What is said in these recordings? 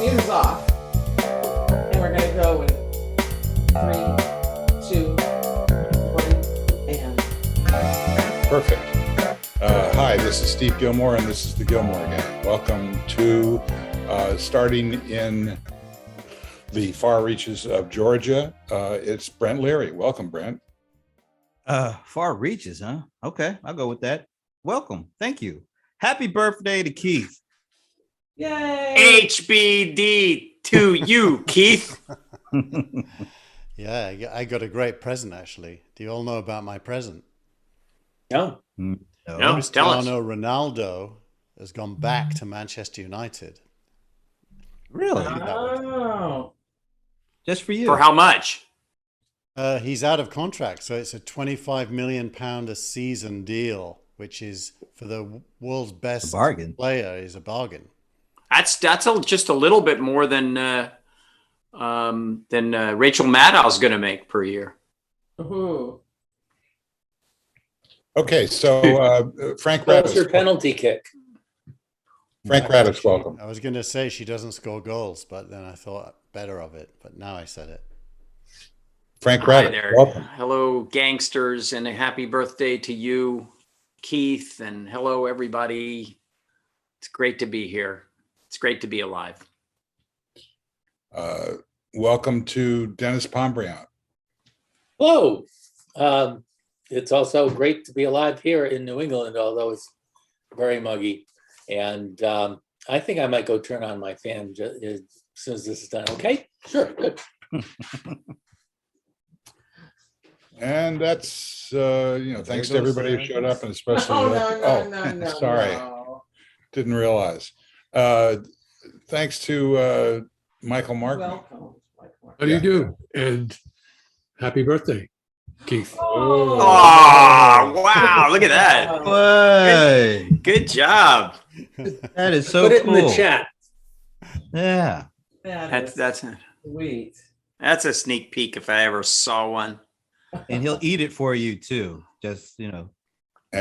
Music's off. And we're going to go in 3, 2, 1, and. Perfect. Hi, this is Steve Gillmor, and this is the Gillmor Gang. Welcome to starting in the far reaches of Georgia. It's Brent Leary. Welcome, Brent. Far reaches, huh? Okay, I'll go with that. Welcome. Thank you. Happy birthday to Keith. Yay! HBD to you, Keith. Yeah, I got a great present, actually. Do you all know about my present? No. No. Tell us. Cristiano Ronaldo has gone back to Manchester United. Really? Oh. Just for you? For how much? He's out of contract, so it's a £25 million a season deal, which is for the world's best bargain. Player is a bargain. That's just a little bit more than Rachel Maddow's going to make per year. Ooh. Okay, so Frank What's Radice. your penalty kick? Frank Radice, welcome. I was going to say she doesn't score goals, but then I thought better of it. But now I said it. Frank Hi Radice, there. welcome. Hello, gangsters, and a happy birthday to you, Keith, and hello, everybody. It's great to be here. It's great to be alive. Welcome to Denis Pombriant. Hello. It's also great to be alive here in New England, although it's very muggy. And I think I might go turn on my fan as soon as this is done. Okay? Sure. Good. And that's, thanks to everybody who showed up, and especially, No, sorry, no. didn't realize. Thanks to Michael Markman. Welcome. How do you do? And happy birthday, Keith. Oh, wow. Look at that. Way. Good job. That is so Put it cool. in the chat. Yeah. That's Sweet. a sneak peek if I ever saw one. And he'll eat it for you too. Just, And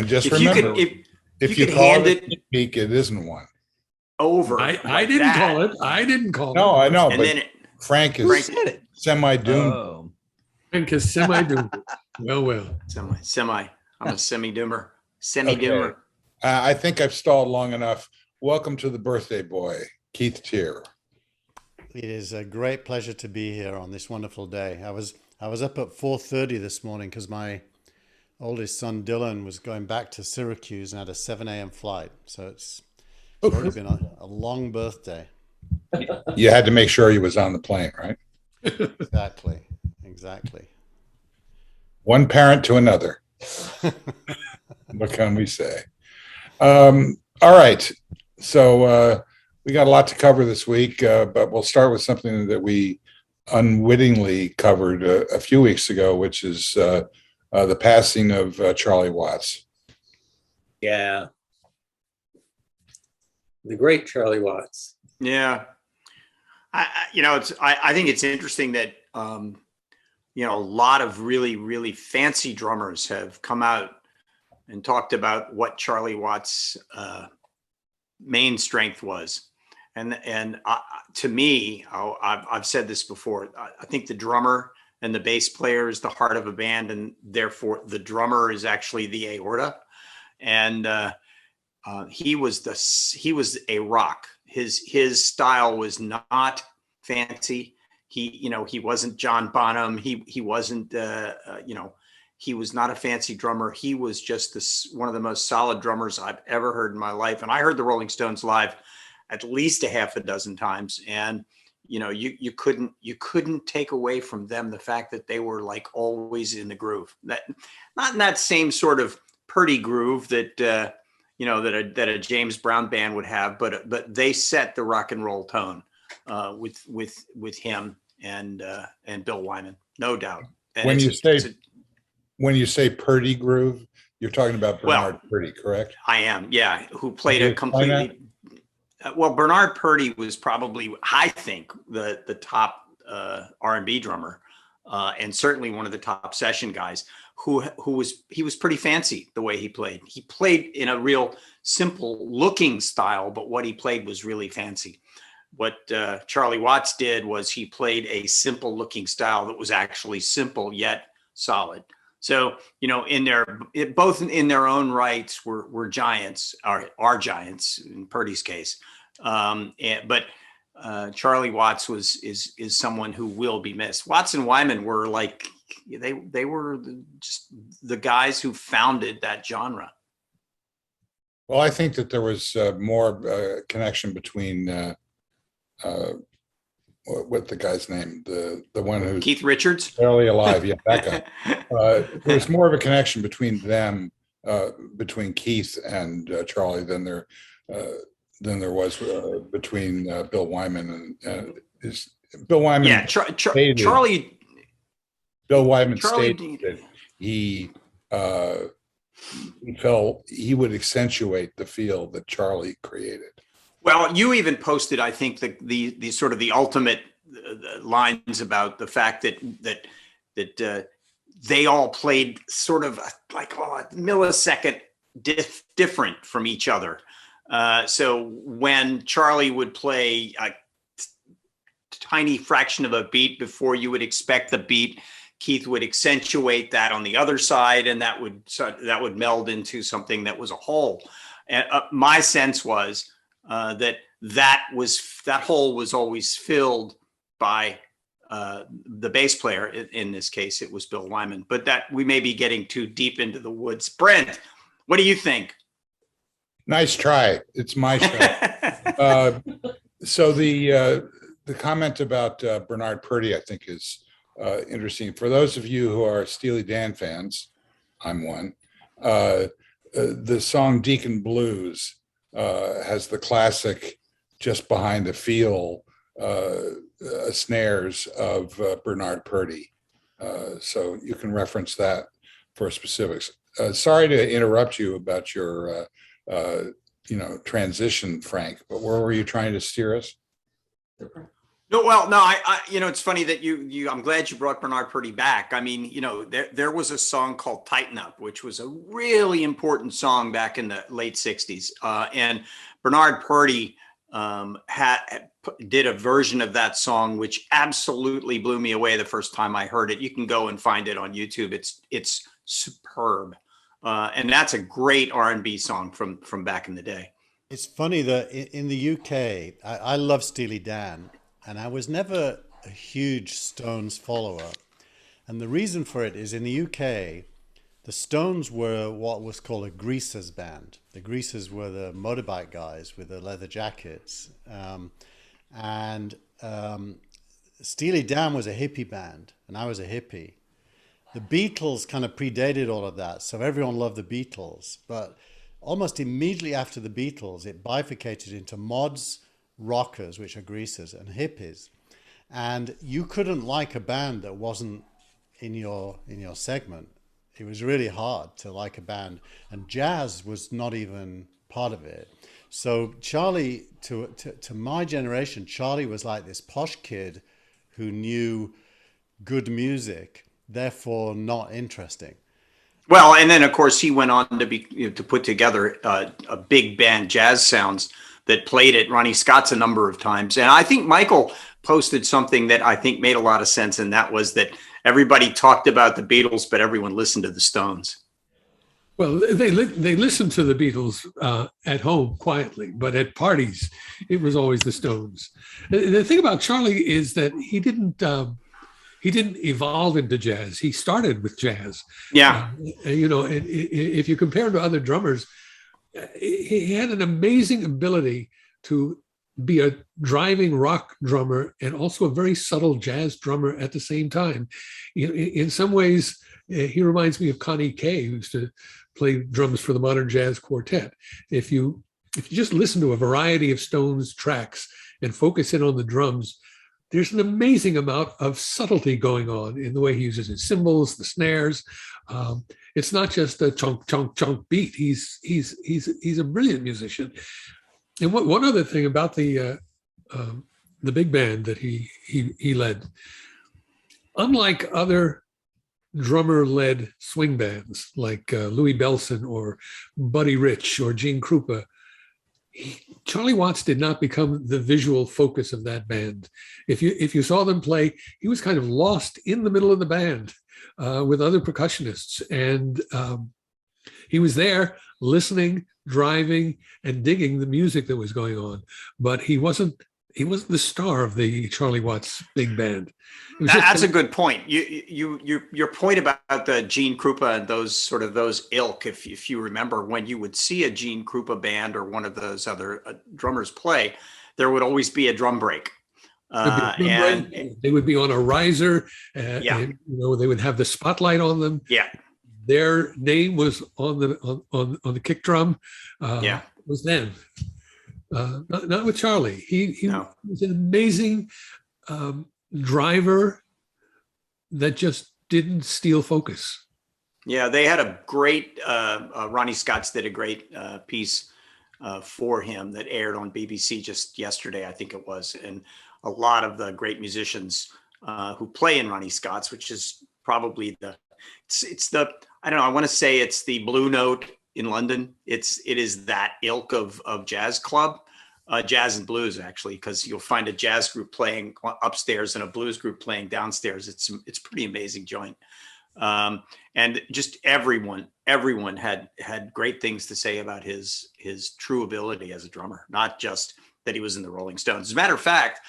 just If you remember, could, if you you could call hand it it a sneak peek, it isn't one. over. I like didn't that. call it. I didn't call it. No, I know, And but then Frank who is said it? semi-doomed. Oh. Frank is semi-doomed. Well. semi. I'm a semi-doomer. Semi-doomer. I think I've stalled long enough. Welcome to the birthday boy, Keith Teare. It is a great pleasure to be here on this wonderful day. I was up at 4:30 this morning because my oldest son Dylan was going back to Syracuse and had a 7 a.m. flight. So it's already been a long birthday. You had to make sure he was on the plane, right? Exactly. One parent to another. What can we say? All right. So we got a lot to cover this week, but we'll start with something that we unwittingly covered a few weeks ago, which is the passing of Charlie Watts. Yeah. The great Charlie Watts. Yeah. I think it's interesting that, a lot of really, really fancy drummers have come out and talked about what Charlie Watts' main strength was. And to me, I've said this before, I think the drummer and the bass player is the heart of a band, and therefore the drummer is actually the aorta. And he was a rock. His style was not fancy. He wasn't John Bonham. He wasn't he was not a fancy drummer. He was just one of the most solid drummers I've ever heard in my life. And I heard the Rolling Stones live at least a half a dozen times. And, you couldn't take away from them the fact that they were like always in the groove, that not in that same sort of purdy groove that, that a James Brown band would have, but they set the rock and roll tone with him and Bill Wyman, no doubt. And when you say purdy groove, you're talking about Bernard Purdy, correct? I am, yeah. Who played a completely. Bernard Purdy was probably, I think, the top R&B drummer, and certainly one of the top session guys. Who was pretty fancy the way he played. He played in a real simple looking style, but what he played was really fancy. Charlie Watts did was he played a simple looking style that was actually simple yet solid. So, both in their own rights were giants, are giants in Purdy's case. But Charlie Watts is someone who will be missed. Watts and Wyman were like, they were just the guys who founded that genre. Well, I think that there was more connection between what the guy's name, the one who's Keith Richards, barely alive. Yeah, that guy. There's more of a connection between them, between Keith and Charlie than there was between Bill Wyman and Bill Wyman. Yeah, Charlie. Bill Wyman Charlie stated that he felt he would accentuate the feel that Charlie created. Well, you even posted, I think, the sort of the ultimate lines about the fact that they all played sort of like a millisecond different from each other. So when Charlie would play a tiny fraction of a beat before you would expect the beat, Keith would accentuate that on the other side, and that would meld into something that was a whole. And my sense was that hole was always filled by the bass player. In this case, it was Bill Wyman. But that we may be getting too deep into the woods. Brent, what do you think? Nice try. It's my show. So the comment about Bernard Purdie, I think, is interesting. For those of you who are Steely Dan fans, I'm one. The song "Deacon Blues" has the classic "Just Behind the Feel" snares of Bernard Purdie. So you can reference that for specifics. Sorry to interrupt you about your transition, Frank, but where were you trying to steer us? No, well, no, I it's funny that I'm glad you brought Bernard Purdie back. I mean, there was a song called "Tighten Up," which was a really important song back in the late '60s, and Bernard Purdie did a version of that song, which absolutely blew me away the first time I heard it. You can go and find it on YouTube. It's superb, and that's a great R&B song from back in the day. It's funny that in the UK, I love Steely Dan, and I was never a huge Stones follower. And the reason for it is in the UK, the Stones were what was called a greasers band. The greasers were the motorbike guys with the leather jackets. Steely Dan was a hippie band, and I was a hippie. The Beatles kind of predated all of that, so everyone loved the Beatles. But almost immediately after the Beatles, it bifurcated into mods, rockers, which are greasers, and hippies. And you couldn't like a band that wasn't in your segment. It was really hard to like a band, and jazz was not even part of it. So Charlie, to my generation, Charlie was like this posh kid who knew good music, therefore not interesting. Well, and then of course he went on to put together a big band, Jazz Sounds, that played at Ronnie Scott's a number of times. And I think Michael posted something that I think made a lot of sense, and that was that everybody talked about the Beatles, but everyone listened to the Stones. Well, they listened to the Beatles at home quietly, but at parties, it was always the Stones. The thing about Charlie is that he didn't evolve into jazz. He started with jazz. Yeah. If you compare him to other drummers, he had an amazing ability to be a driving rock drummer and also a very subtle jazz drummer at the same time. In some ways, he reminds me of Connie Kay, who used to play drums for the Modern Jazz Quartet. If you just listen to a variety of Stones tracks and focus in on the drums, there's an amazing amount of subtlety going on in the way he uses his cymbals, the snares. It's not just a chunk, chunk, chunk beat. He's a brilliant musician. And one other thing about the big band that he led, unlike other drummer-led swing bands like Louis Bellson or Buddy Rich or Gene Krupa, Charlie Watts did not become the visual focus of that band. If you saw them play, he was kind of lost in the middle of the band with other percussionists, and he was there listening, driving, and digging the music that was going on. But he wasn't the star of the Charlie Watts big band. It was That's a good point. Your point about the Gene Krupa and those ilk, if you remember, when you would see a Gene Krupa band or one of those other drummers play, there would always be a drum break. And they would be on a riser, and they would have the spotlight on them. Yeah, their name was on the kick drum. It was them. Not with Charlie. He was an amazing driver that just didn't steal focus. Yeah, they had a great Ronnie Scotts did a great piece for him that aired on BBC just yesterday, I think it was, and a lot of the great musicians who play in Ronnie Scotts, which is probably it's the I don't know, I want to say it's the Blue Note in London. It is that ilk of jazz club. Jazz and blues, actually, because you'll find a jazz group playing upstairs and a blues group playing downstairs. It's pretty amazing joint, and just everyone had great things to say about his true ability as a drummer, not just that he was in the Rolling Stones. As a matter of fact,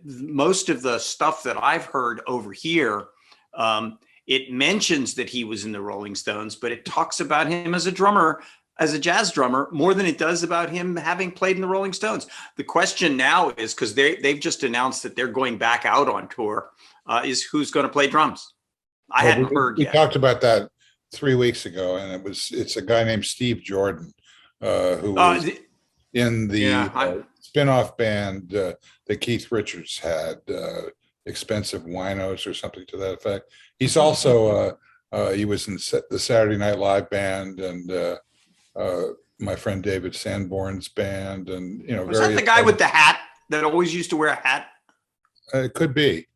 most of the stuff that I've heard over here, it mentions that he was in the Rolling Stones, but it talks about him as a drummer, as a jazz drummer, more than it does about him having played in the Rolling Stones. The question now is, because they've just announced that they're going back out on tour, is who's going to play drums? I hadn't heard yet. We talked about that 3 weeks ago, and it's a guy named Steve Jordan, who was in the spin-off band that Keith Richards had, Expensive Winos or something to that effect. He's also he was in the Saturday Night Live band, and my friend David Sanborn's band, and was that the guy with the hat that always used to wear a hat? It could be,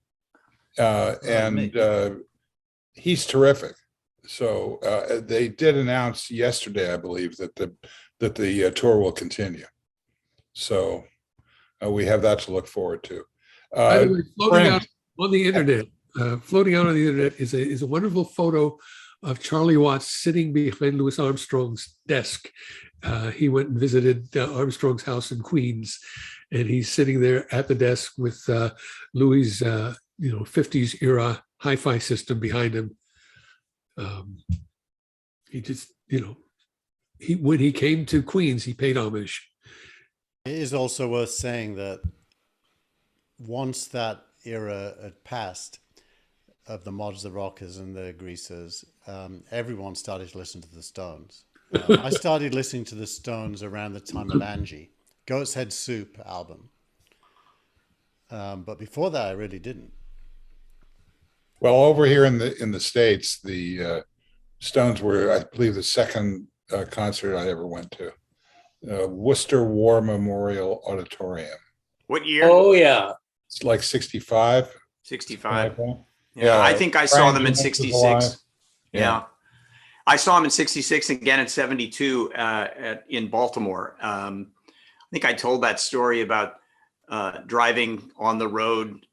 and he's terrific. So they did announce yesterday, I believe, that the tour will continue. So we have that to look forward to. By the way, floating out on the internet is a wonderful photo of Charlie Watts sitting behind Louis Armstrong's desk. He went and visited Armstrong's house in Queens, and he's sitting there at the desk with Louis' 50s era hi-fi system behind him. He just, when he came to Queens, he paid homage. It is also worth saying that once that era had passed, of the Mods, the Rockers, and the Greasers, everyone started to listen to the Stones. I started listening to the Stones around the time of Angie, Goat's Head Soup album. But before that, I really didn't. Well, over here in the States, the Stones were, I believe, the second concert I ever went to. Worcester War Memorial Auditorium. What year? Oh, yeah. It's like 65. 65. Like yeah, I think I saw them in 66. Yeah. I saw them in 66 and again in 72 in Baltimore. I think I told that story about driving on the road,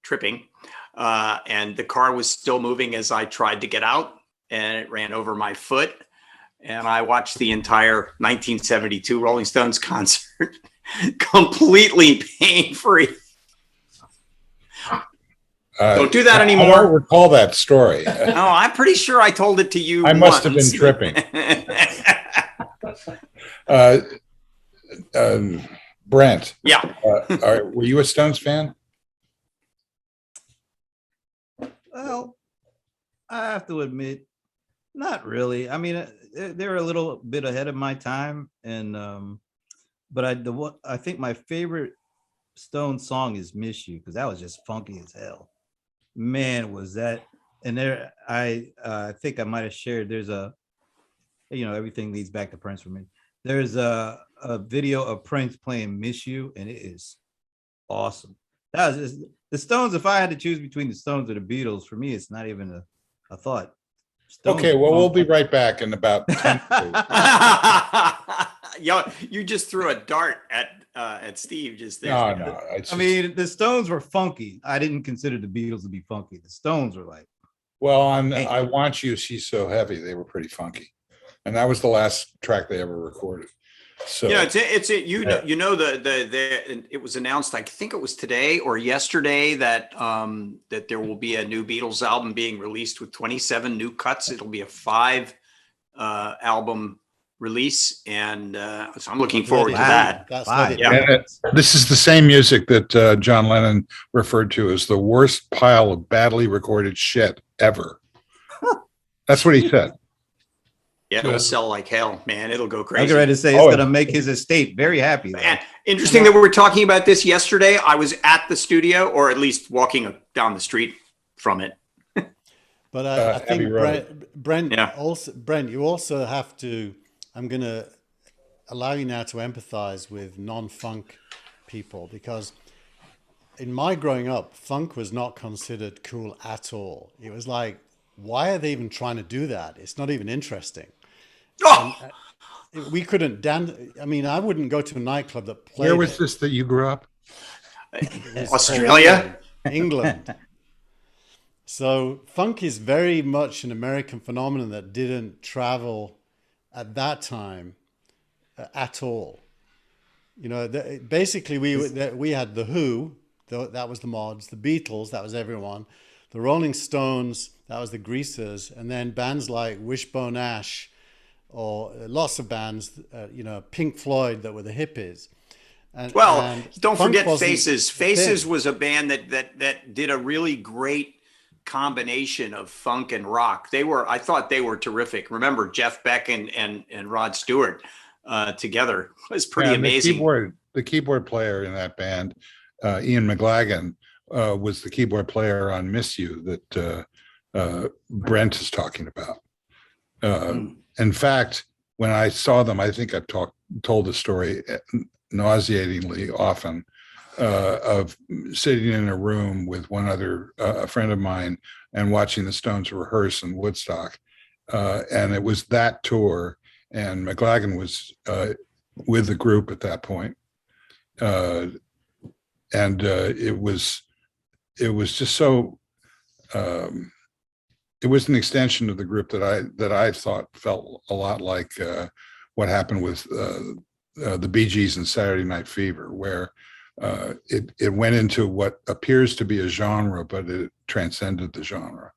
tripping, and the car was still moving as I tried to get out, and it ran over my foot. And I watched the entire 1972 Rolling Stones concert completely pain-free. Don't do that anymore. I don't recall that story. No, I'm pretty sure I told it to you. I must have been tripping. Brent. Yeah. Were you a Stones fan? Well, I have to admit, not really. I mean, they're a little bit ahead of my time, and but I think my favorite Stone song is "Miss You" because that was just funky as hell. Man, was that! And there, I think I might have shared. There's everything leads back to Prince for me. There's a video of Prince playing "Miss You," and it is awesome. That was just, the Stones. If I had to choose between the Stones or the Beatles, for me, it's not even a thought. Stones, okay, well, we'll be right back in about 10 minutes. Yo, you just threw a dart at Steve just there. No, no. I mean, the Stones were funky. I didn't consider the Beatles to be funky. The Stones were like, Well, on I Want You, She's So Heavy, they were pretty funky. And that was the last track they ever recorded. So it was announced, I think it was today or yesterday, that that there will be a new Beatles album being released with 27 new cuts. It'll be a 5 album release, and so I'm looking forward to that. That's Wow. let it Yeah. be. this is the same music that John Lennon referred to as the worst pile of badly recorded shit ever. That's what he said. Yeah, it'll sell like hell, man. It'll go I was crazy. ready to say it's going to make his estate very happy. though. And interesting that we were talking about this yesterday. I was at the studio, or at least walking down the street from it. But I Abbey think Road. Brent Yeah. also, Brent, you also have to. I'm going to allow you now to empathize with non-funk people, because in my growing up, funk was not considered cool at all. It was like, why are they even trying to do that? It's not even interesting. Oh, We couldn't dance. I mean, I wouldn't go to a nightclub that played. Where was this that you grew up? Australia. England. So funk is very much an American phenomenon that didn't travel at that time at all. You know, basically we had the Who, that was the Mods, the Beatles, that was everyone, the Rolling Stones, that was the Greasers, and then bands like Wishbone Ash, or lots of bands, Pink Floyd, that were the hippies. And Don't funk forget wasn't Faces. a Faces thing. was a band that did a really great combination of funk and rock. I thought they were terrific. Remember Jeff Beck and Rod Stewart together was pretty And amazing. The keyboard player in that band, Ian McLagan, was the keyboard player on "Miss You" that Brent is talking about. In fact, when I saw them, I think I've told the story nauseatingly often, of sitting in a room with one other a friend of mine and watching the Stones rehearse in Woodstock, and it was that tour, and McLagan was with the group at that point, and it was just so. It was an extension of the group that I thought felt a lot like what happened with the Bee Gees and Saturday Night Fever, where it went into what appears to be a genre, but it transcended the genre.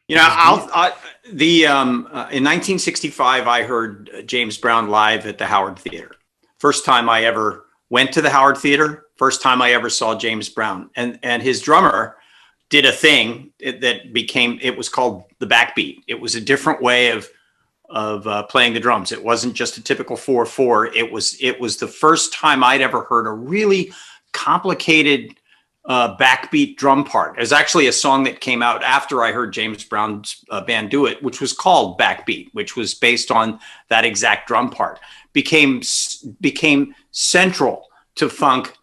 You know, in 1965, I heard James Brown live at the Howard Theater. First time I ever went to the Howard Theater. First time I ever saw James Brown, and his drummer did a thing it was called the backbeat. It was a different way of playing the drums. It wasn't just a typical 4/4. It was the first time I'd ever heard a really complicated backbeat drum part. There's actually a song that came out after I heard James Brown's band do it, which was called Backbeat, which was based on that exact drum part. Became central to funk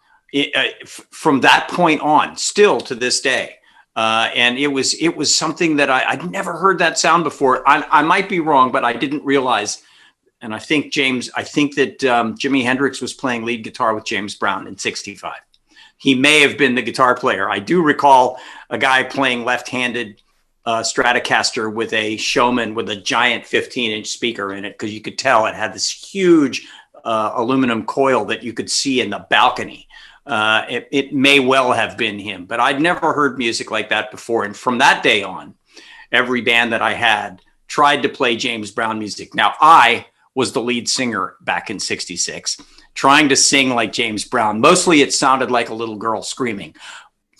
from that point on, still to this day. And it was something that I'd never heard that sound before. I might be wrong, but I didn't realize. And I think that Jimi Hendrix was playing lead guitar with James Brown in '65. He may have been the guitar player. I do recall a guy playing left-handed Stratocaster with a Showman with a giant 15-inch speaker in it, because you could tell it had this huge aluminum coil that you could see in the balcony. It may well have been him, but I'd never heard music like that before. And from that day on, every band that I had tried to play James Brown music. Now, I was the lead singer back in '66, trying to sing like James Brown. Mostly it sounded like a little girl screaming.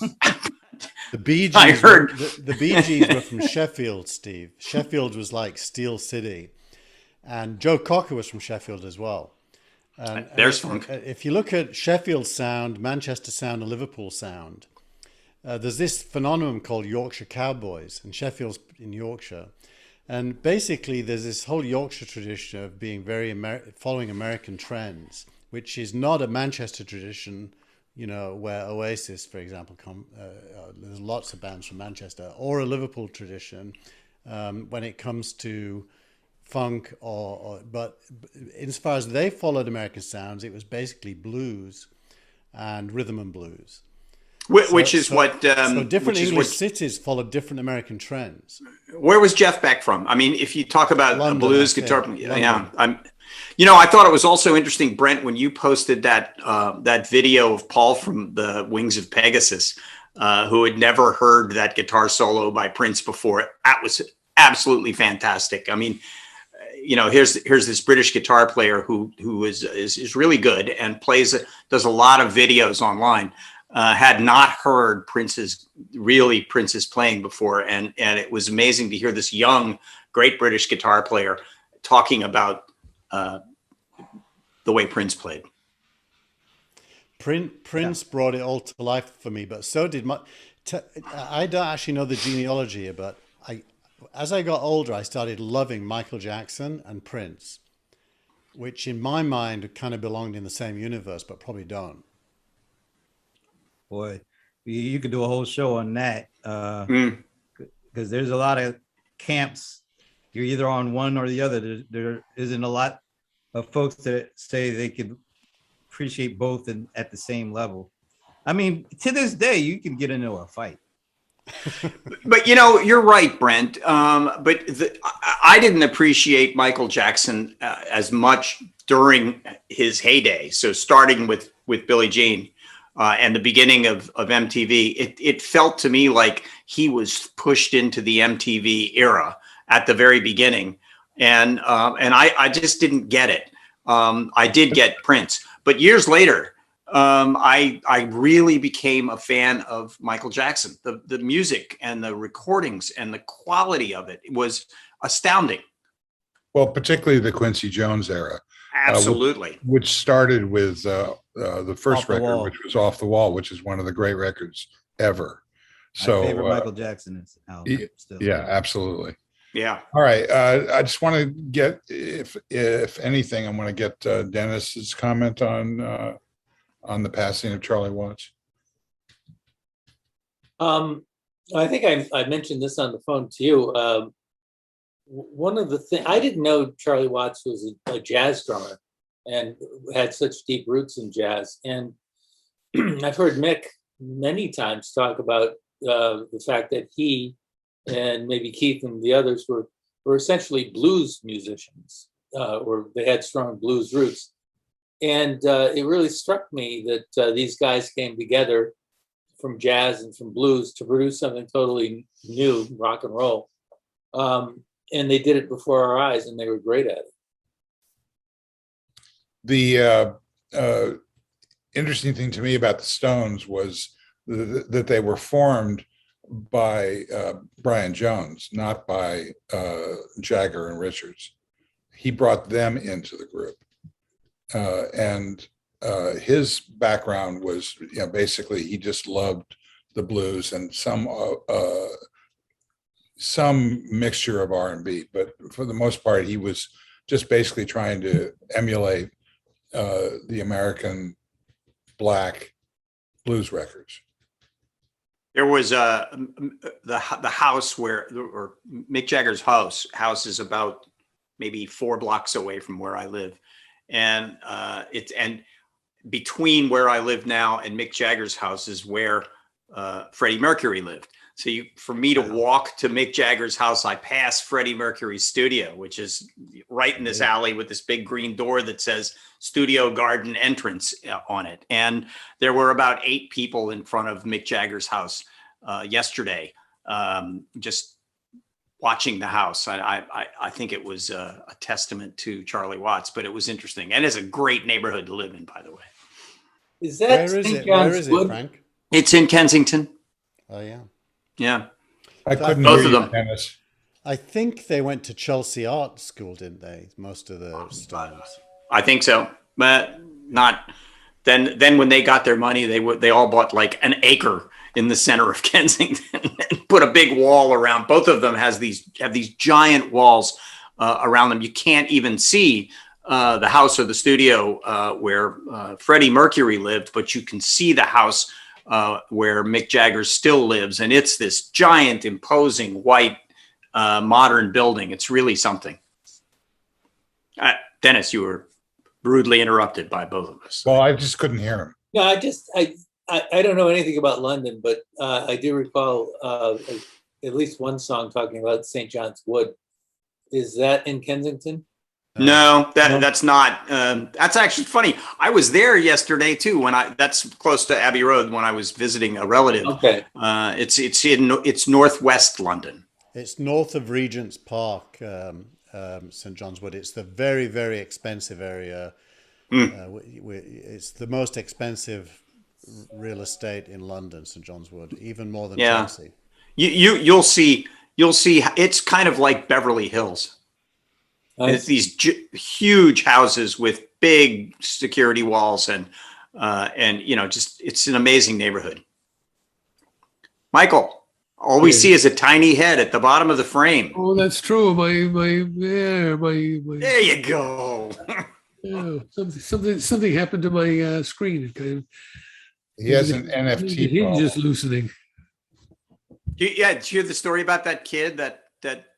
The Bee Gees, I heard- the Bee Gees were from Sheffield, Steve. Sheffield was like Steel City. And Joe Cocker was from Sheffield as well. There's funk. If you look at Sheffield sound, Manchester sound, and Liverpool sound, there's this phenomenon called Yorkshire Cowboys, and Sheffield's in Yorkshire. And basically, there's this whole Yorkshire tradition of being very following American trends, which is not a Manchester tradition, where Oasis, for example, there's lots of bands from Manchester, or a Liverpool tradition when it comes to funk, but as far as they followed American sounds, it was basically blues and rhythm and blues. Which is So different which is English what, cities followed different American trends. where was Jeff Beck from? I mean, if you talk about London, a blues I think. guitar, London. I thought it was also interesting, Brent, when you posted that video of Paul from the Wings of Pegasus, who had never heard that guitar solo by Prince before. That was absolutely fantastic. I mean, here's this British guitar player who is really good and does a lot of videos online. Had not heard Prince's playing before, and it was amazing to hear this young, great British guitar player talking about the way Prince played. Prince brought it all to life for me, but so did I don't actually know the genealogy, but as I got older, I started loving Michael Jackson and Prince, which in my mind kind of belonged in the same universe, but probably don't. Boy, you could do a whole show on that because there's a lot of camps. You're either on one or the other. There isn't a lot of folks that say they could appreciate both and at the same level. I mean, to this day, you can get into a fight. But you're right, Brent. But I didn't appreciate Michael Jackson as much during his heyday. So starting with Billie Jean and the beginning of MTV, it felt to me like he was pushed into the MTV era at the very beginning, and I just didn't get it. I did get Prince, but years later, I really became a fan of Michael Jackson. The music and the recordings and the quality of it was astounding. Well, particularly the Quincy Jones era. Absolutely. Which started with the first Off the record, Wall. which was Off the Wall, which is one of the great records ever. So My favorite Michael Jackson is album still. yeah, absolutely. Yeah. All right. I just want to get, if anything, I want to get Denis's comment on the passing of Charlie Watts. I think I mentioned this on the phone to you. One of the things, I didn't know Charlie Watts was a jazz drummer and had such deep roots in jazz. And I've heard Mick many times talk about the fact that he and maybe Keith and the others were essentially blues musicians, or they had strong blues roots. And it really struck me that these guys came together from jazz and from blues to produce something totally new, rock and roll. And they did it before our eyes, and they were great at it. The interesting thing to me about the Stones was that they were formed by Brian Jones, not by Jagger and Richards. He brought them into the group. And his background was, basically he just loved the blues and some mixture of R&B, but for the most part, he was just basically trying to emulate the American black blues records. There was the house or Mick Jagger's house is about maybe 4 blocks away from where I live. And and between where I live now and Mick Jagger's house is where Freddie Mercury lived. So for me to walk to Mick Jagger's house, I pass Freddie Mercury's studio, which is right in this alley with this big green door that says Studio Garden Entrance on it. And there were about 8 people in front of Mick Jagger's house yesterday, just watching the house. I think it was a testament to Charlie Watts, but it was interesting. And it's a great neighborhood to live in, by the way. Is that Where is St. it? John's Where is it, Wood? Frank? It's in Kensington. Oh, yeah. Yeah. I couldn't Both hear of you, them. Dennis. I think they went to Chelsea Art School, didn't they? Most of the Stones. I think so, but not then when they got their money, they all bought like an acre in the center of Kensington and put a big wall around. Both of them have these giant walls around them. You can't even see the house or the studio where Freddie Mercury lived, but you can see the house where Mick Jagger still lives. And it's this giant, imposing, white, modern building. It's really something. Dennis, you were rudely interrupted by both of us. Well, I just couldn't hear him. No, I don't know anything about London, but I do recall at least one song talking about St. John's Wood. Is that in Kensington? No, No. that's not. That's actually funny. I was there yesterday too. That's close to Abbey Road when I was visiting a relative. Okay. It's northwest London. It's north of Regent's Park, St. John's Wood. It's the very, very expensive area. It's the most expensive real estate in London, St. John's Wood, even more than Chelsea. You'll see. It's kind of like Beverly Hills. It's these huge houses with big security walls and just it's an amazing neighborhood. Michael, all we see is a tiny head at the bottom of the frame. Oh, that's true. There you go. Yeah, something happened to my screen. It kind of, He has an the NFT hinge problem. is loosening. Did you hear the story about that kid? That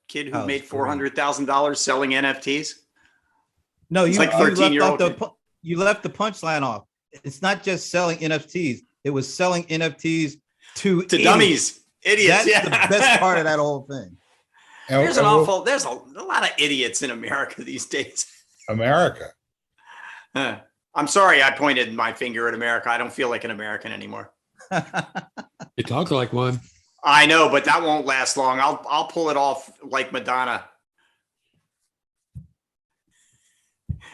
kid who made $400,000 selling NFTs? No, It's you, like you 13-year-old left off you left the punchline off. It's not just selling NFTs. It was selling NFTs to dummies, idiots. That's the best part of that whole thing. There's a lot of idiots in America these days. America. I'm sorry I pointed my finger at America. I don't feel like an American anymore. You talk like one. I know, but that won't last long. I'll pull it off like Madonna.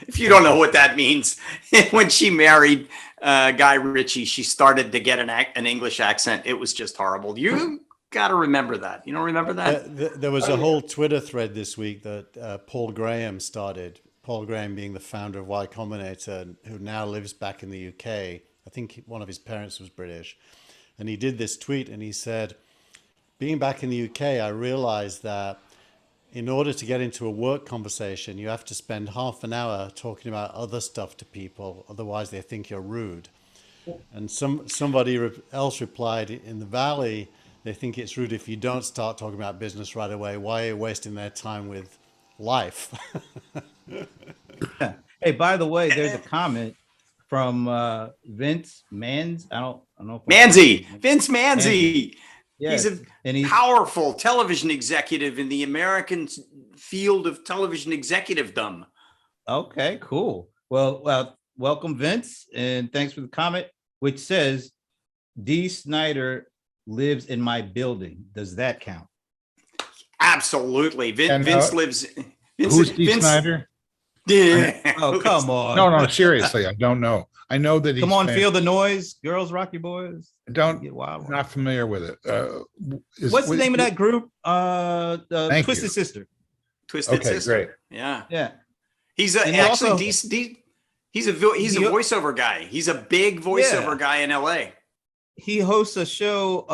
If you don't know what that means, when she married Guy Ritchie, she started to get an English accent. It was just horrible. You got to remember that. You don't remember that? There was a whole Twitter thread this week that Paul Graham started. Paul Graham being the founder of Y Combinator, who now lives back in the UK. I think one of his parents was British. And he did this tweet and he said, being back in the UK, I realized that in order to get into a work conversation, you have to spend half an hour talking about other stuff to people. Otherwise, they think you're rude. And somebody else replied, in the Valley, they think it's rude if you don't start talking about business right away. Why are you wasting their time with life? Hey, by the way, there's a comment from Vince Mans. I don't know. Vince Manzi. Yes. He's a powerful television executive in the American field of television executive-dom. Okay, cool. Well, welcome, Vince, and thanks for the comment, which says, D. Snyder lives in my building. Does that count? Absolutely. Vince lives. Who's D. Snyder? Yeah. Oh, come on. No, seriously, I don't know. I know that he's Come on, feel the noise, girls, rock your boys. Get wild. Not familiar with it. What's the name of that group? Twisted Sister. Twisted Sister. Great. Yeah. He's And actually also- decent. He's a voiceover guy. He's a big voiceover guy in LA. He hosts a show,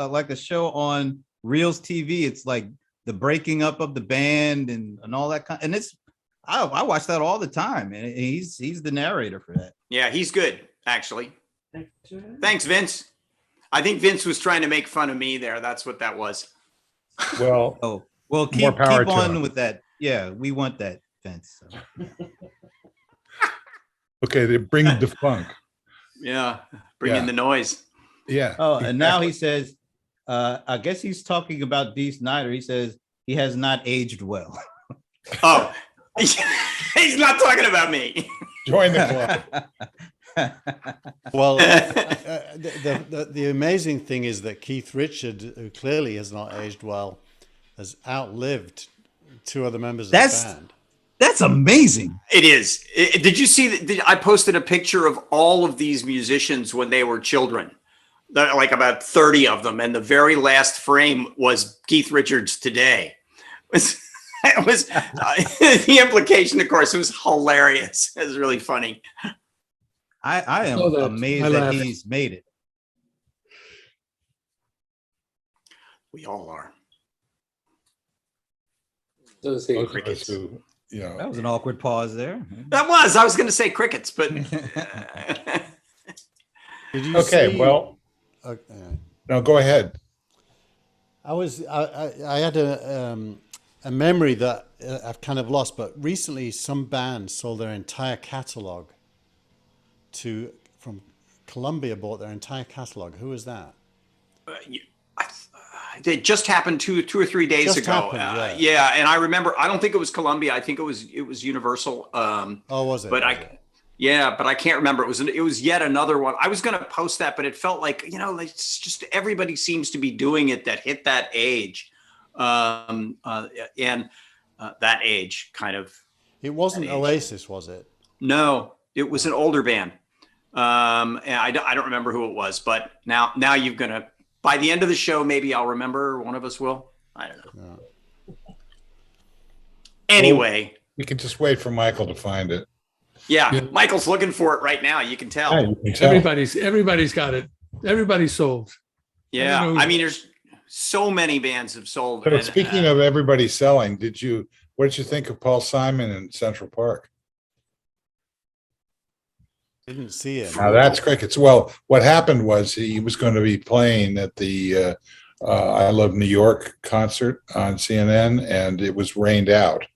like a show on Reels TV. It's like the breaking up of the band and all that kind. And I watch that all the time, and he's the narrator for that. Yeah, he's good, actually. Thanks, Vince. I think Vince was trying to make fun of me there. That's what that was. Well, keep power to on him. with that. Yeah, we want that, Vince. So. Okay, they bring the funk. Yeah, bring in the noise. Yeah. Oh, and now he says, I guess he's talking about D. Snyder. He says he has not aged well. Oh, he's not talking about me. Join the club. Well, the amazing thing is that Keith Richard, who clearly has not aged well, has outlived two other members of the band. That's amazing. It is. Did you see I posted a picture of all of these musicians when they were children, like about 30 of them, and the very last frame was Keith Richards today. It was the implication, of course, it was hilarious. It was really funny. I am amazed that he's made it. We all are. Those Those of us crickets. who, That was an awkward pause there. That was. I was going to say crickets, but Did you Okay, see- well, no, go ahead. I had a memory that I've kind of lost. But recently, some band sold their entire catalog from Columbia bought their entire catalog. Who was that? It just happened two or 3 days Just ago. happened, yeah. Yeah, and I remember. I don't think it was Columbia. I think it was Universal. Oh, was it? But but I can't remember. It was yet another one. I was going to post that, but it felt like, it's just everybody seems to be doing it that hit that age, and that age kind of. It wasn't Oasis, was it? No, it was an older band. And I don't remember who it was, but now you're gonna. By the end of the show, maybe I'll remember. One of us will. I don't know. Yeah. Anyway, we can just wait for Michael to find it. Yeah, Michael's looking for it right now. You can tell. Yeah, you can tell. Everybody's got it. Everybody's sold. Yeah, I mean, there's so many bands have sold. But speaking of everybody selling, what did you think of Paul Simon in Central Park? Didn't see it. Now that's crickets. Well, what happened was he was going to be playing at the I Love New York concert on CNN, and it was rained out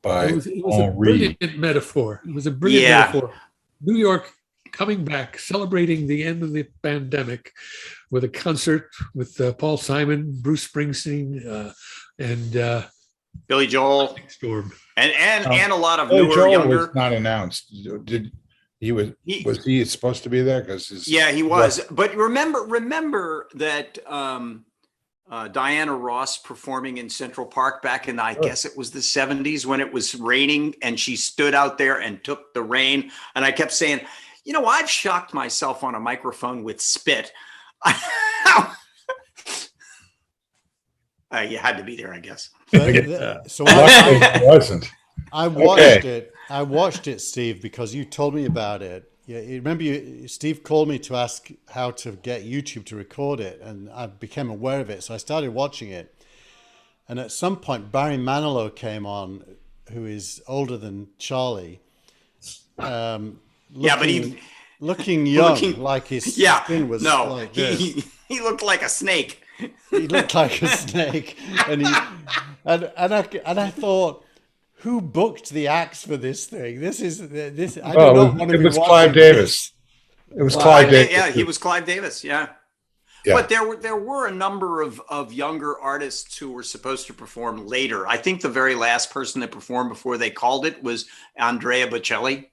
by it was a brilliant metaphor. It was a brilliant metaphor. New York coming back, celebrating the end of the pandemic with a concert with Paul Simon, Bruce Springsteen, and Billy Joel, Storm, and a lot of Billy newer, Joel younger. was not announced. Was he supposed to be there? He was. But remember that Diana Ross performing in Central Park back in, I guess it was the 70s when it was raining, and she stood out there and took the rain. And I kept saying, I've shocked myself on a microphone with spit. You had to be there, I guess. So I wasn't. I watched it. I watched it, Steve, because you told me about it. Yeah, Steve called me to ask how to get YouTube to record it, and I became aware of it. So I started watching it, and at some point, Barry Manilow came on, who is older than Charlie. Looking young, like his skin was like this. He looked like a snake. He looked like a snake, and I thought, who booked the acts for this thing? This. I don't know. It was Clive Davis. It was Clive Davis. Yeah, he was Clive Davis. Yeah. But there were a number of younger artists who were supposed to perform later. I think the very last person that performed before they called it was Andrea Bocelli.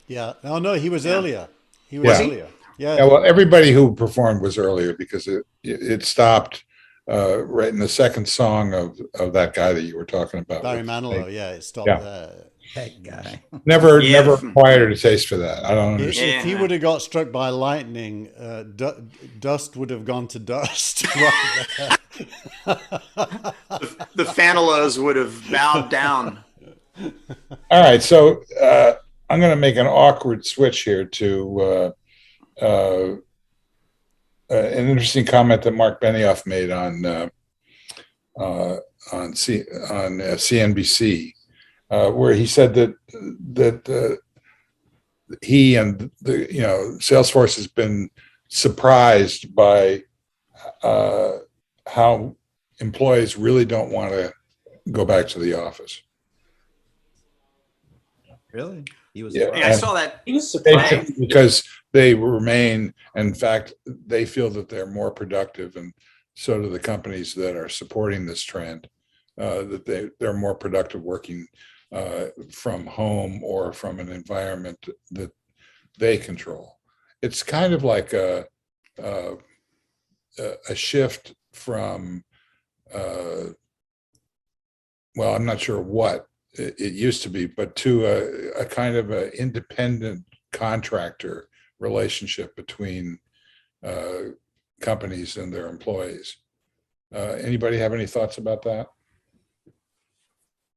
Yeah. No, he was earlier. He was earlier. Yeah. Well, everybody who performed was earlier because it stopped right in the second song of that guy that you were talking about. Barry Manilow. It stopped there. That guy. Never acquired a taste for that. I don't understand. If he would have got struck by lightning, dust would have gone to dust. The Fanilas would have bowed down. All right, so I'm going to make an awkward switch here to an interesting comment that Mark Benioff made on CNBC, where he said that he and Salesforce has been surprised by how employees really don't want to go back to the office. Really? He was. Yeah, I saw that. He was surprised because they remain. In fact, they feel that they're more productive, and so do the companies that are supporting this trend. That they're more productive working from home or from an environment that they control. It's kind of like a shift from. Well, I'm not sure what it used to be, but to a kind of an independent contractor relationship between companies and their employees. Anybody have any thoughts about that?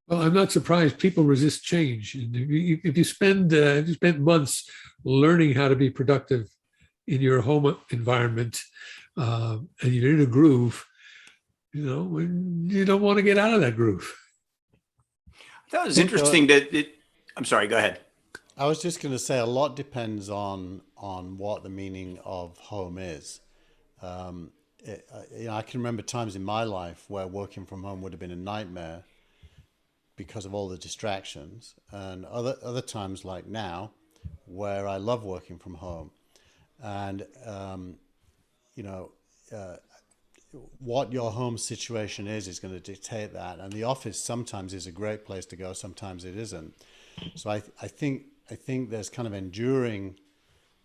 Well, I'm not surprised people resist change. If you spend months learning how to be productive in your home environment, and you're in a groove, you don't want to get out of that groove. That was interesting. I'm sorry. Go ahead. I was just going to say a lot depends on what the meaning of home is. I can remember times in my life where working from home would have been a nightmare, because of all the distractions, and other times like now, where I love working from home, and you know. What your home situation is going to dictate that, and the office sometimes is a great place to go, sometimes it isn't. So I think there's kind of enduring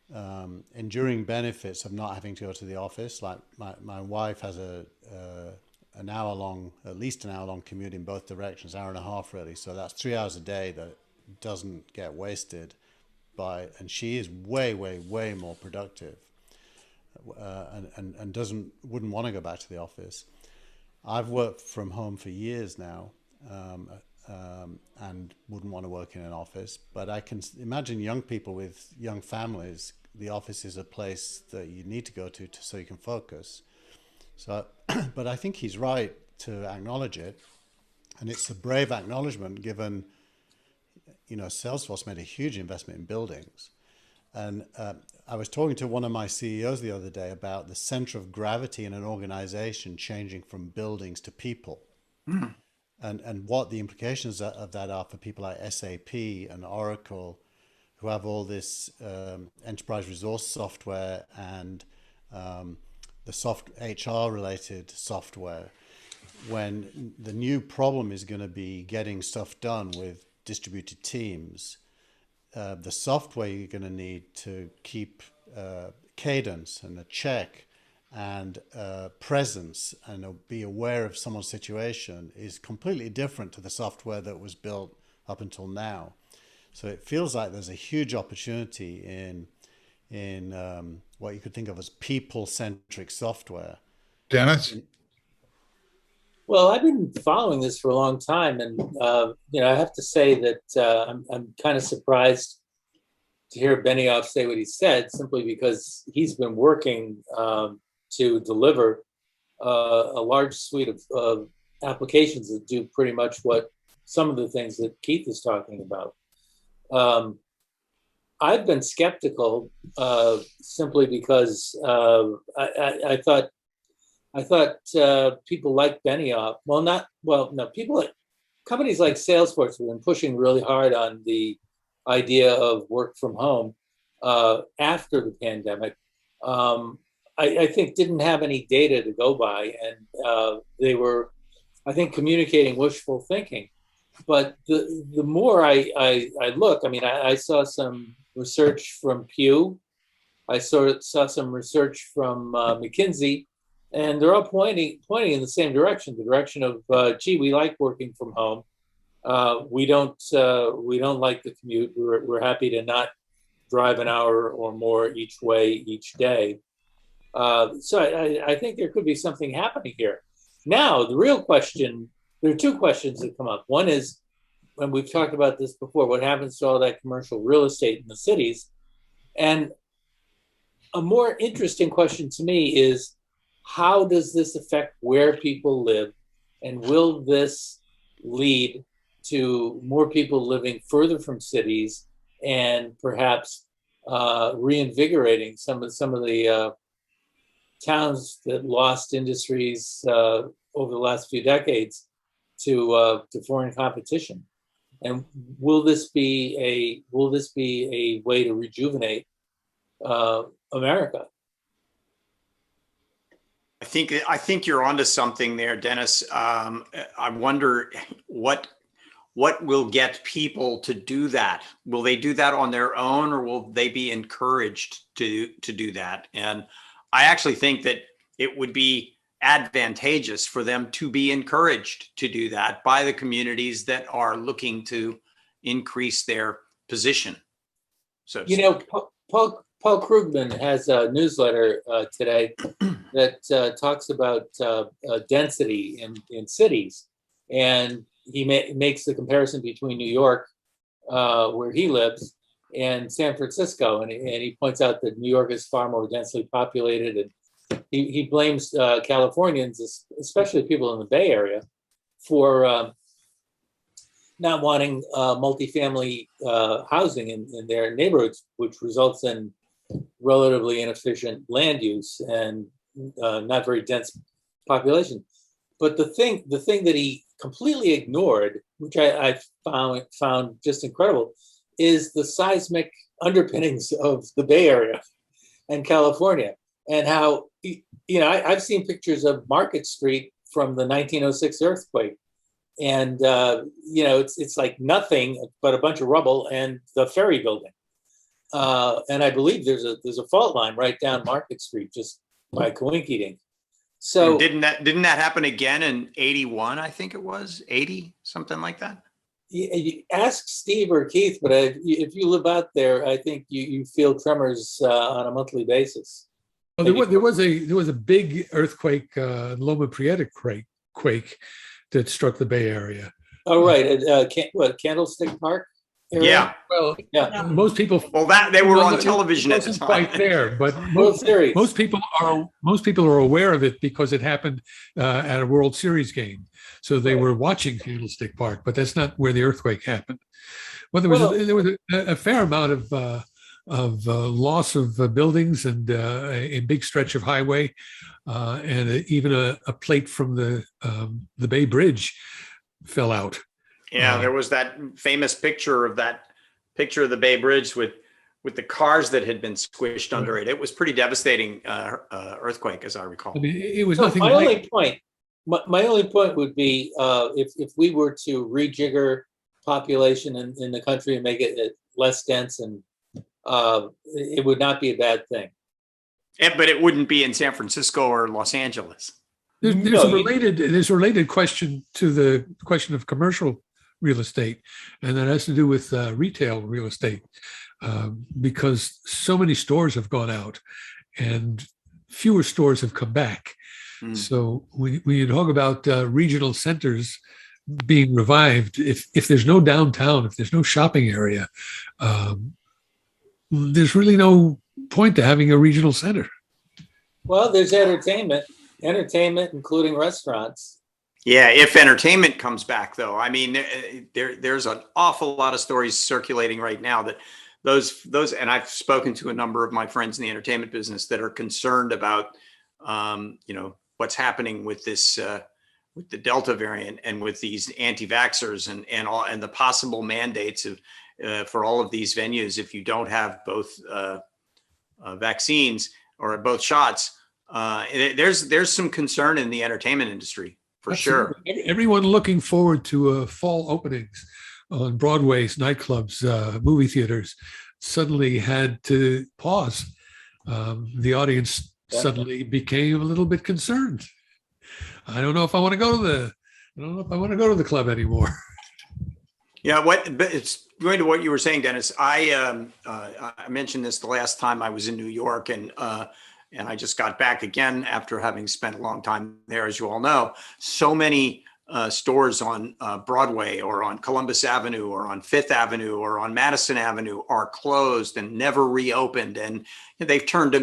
benefits of not having to go to the office. Like my wife has an hour long, at least an hour long commute in both directions, hour and a half really. So that's 3 hours a day that doesn't get wasted and she is way more productive. And wouldn't want to go back to the office. I've worked from home for years now, and wouldn't want to work in an office. But I can imagine young people with young families. The office is a place that you need to go to so you can focus. So, but I think he's right to acknowledge it, and it's a brave acknowledgement given, Salesforce made a huge investment in buildings. And I was talking to one of my CEOs the other day about the center of gravity in an organization changing from buildings to people, and what the implications of that are for people like SAP and Oracle, who have all this enterprise resource software and the soft HR related software, when the new problem is going to be getting stuff done with distributed teams. The software you're going to need to keep cadence and a check and presence and be aware of someone's situation is completely different to the software that was built up until now. So it feels like there's a huge opportunity in what you could think of as people-centric software. Dennis? Well, I've been following this for a long time, and I have to say that I'm kind of surprised to hear Benioff say what he said, simply because he's been working to deliver a large suite of applications that do pretty much what some of the things that Keith is talking about. I've been skeptical simply because I thought people like Benioff, companies like Salesforce have been pushing really hard on the idea of work from home after the pandemic. I think didn't have any data to go by, and they were, I think, communicating wishful thinking. But the more I look, I saw some research from Pew, I saw some research from McKinsey, and they're all pointing in the same direction, the direction of, we like working from home. We don't like the commute. We're happy to not drive an hour or more each way each day. So I think there could be something happening here. Now, the real question, there are two questions that come up. One is, and we've talked about this before, what happens to all that commercial real estate in the cities? And a more interesting question to me is, how does this affect where people live? And will this lead to more people living further from cities and perhaps reinvigorating some of the towns that lost industries over the last few decades to foreign competition? And will this be a way to rejuvenate America? I think you're onto something there, Dennis. I wonder what will get people to do that. Will they do that on their own, or will they be encouraged to do that? And I actually think that it would be advantageous for them to be encouraged to do that by the communities that are looking to increase their position. So, Paul Krugman has a newsletter today that talks about density in cities, and he makes the comparison between New York, where he lives, and San Francisco, and he points out that New York is far more densely populated, and he blames Californians, especially people in the Bay Area, for not wanting multifamily housing in their neighborhoods, which results in relatively inefficient land use and not very dense population. But the thing that he completely ignored, which I found just incredible, is the seismic underpinnings of the Bay Area and California, and how, I've seen pictures of Market Street from the 1906 earthquake, and it's like nothing but a bunch of rubble and the ferry building, and I believe there's a fault line right down Market Street just by Coinciding. So didn't that happen again in 81? I think it was 80, something like that. You ask Steve or Keith, but if you live out there, I think you feel tremors on a monthly basis. Well, there was a big earthquake, Loma Prieta quake that struck the Bay Area. Oh, right. Candlestick Park area? Yeah. Well, Yeah. most people. Well, they were on television at the wasn't time. quite there, but World Series. most people are aware of it because it happened at a World Series game. So they were watching Candlestick Park, but that's not where the earthquake happened. Well, there was a fair amount of loss of buildings and a big stretch of highway, and even a plate from the Bay Bridge fell out. Yeah, there was that famous picture of the Bay Bridge with the cars that had been squished under it. It was pretty devastating earthquake, as I recall. I mean, it was So nothing my like. only point. My only point would be if we were to rejigger population in the country and make it less dense, and it would not be a bad thing. But it wouldn't be in San Francisco or Los Angeles. There's a related question to the question of commercial real estate, and that has to do with retail real estate, because so many stores have gone out and fewer stores have come back. So when you talk about regional centers being revived, if there's no downtown, if there's no shopping area, there's really no point to having a regional center. Well, there's entertainment, including restaurants. Yeah, if entertainment comes back, though, I mean, there's an awful lot of stories circulating right now that those, and I've spoken to a number of my friends in the entertainment business that are concerned about, what's happening with this, with the Delta variant and with these anti-vaxxers and the possible mandates of for all of these venues if you don't have both vaccines or both shots. There's some concern in the entertainment industry for sure. Everyone looking forward to fall openings on Broadway's nightclubs, movie theaters, suddenly had to pause. The audience suddenly became a little bit concerned. I don't know if I want to go to the club anymore. Yeah, but it's going to what you were saying, Dennis. I mentioned this the last time I was in New York, and I just got back again after having spent a long time there, as you all know. So many stores on Broadway or on Columbus Avenue or on Fifth Avenue or on Madison Avenue are closed and never reopened, and they've turned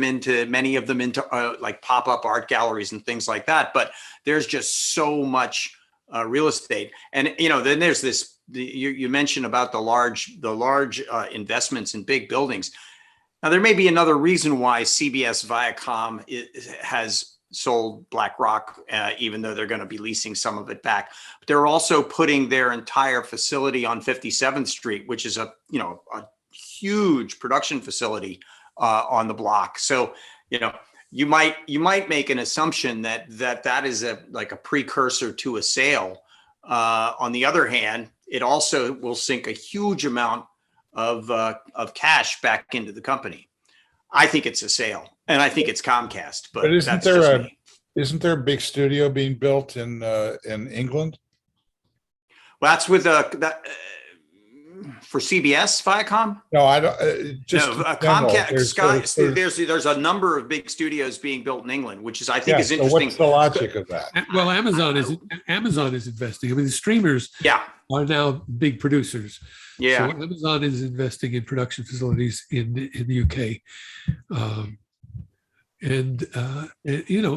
many of them into like pop-up art galleries and things like that. But there's just so much real estate, and then there's this. You mentioned about the large investments in big buildings. Now, there may be another reason why CBS Viacom has sold BlackRock, even though they're going to be leasing some of it back. But they're also putting their entire facility on 57th Street, which is a huge production facility on the block. So, you might make an assumption that is a precursor to a sale. On the other hand, it also will sink a huge amount of cash back into the company. I think it's a sale, and I think it's Comcast. But isn't there a big studio being built in England? Well, that's with for CBS Viacom. No, I don't. Just Comcast. There's a number of big studios being built in England, which is I think is interesting. So what's the logic of that? Well, Amazon is investing. I mean, the streamers are now big producers. Yeah. So Amazon is investing in production facilities in the UK,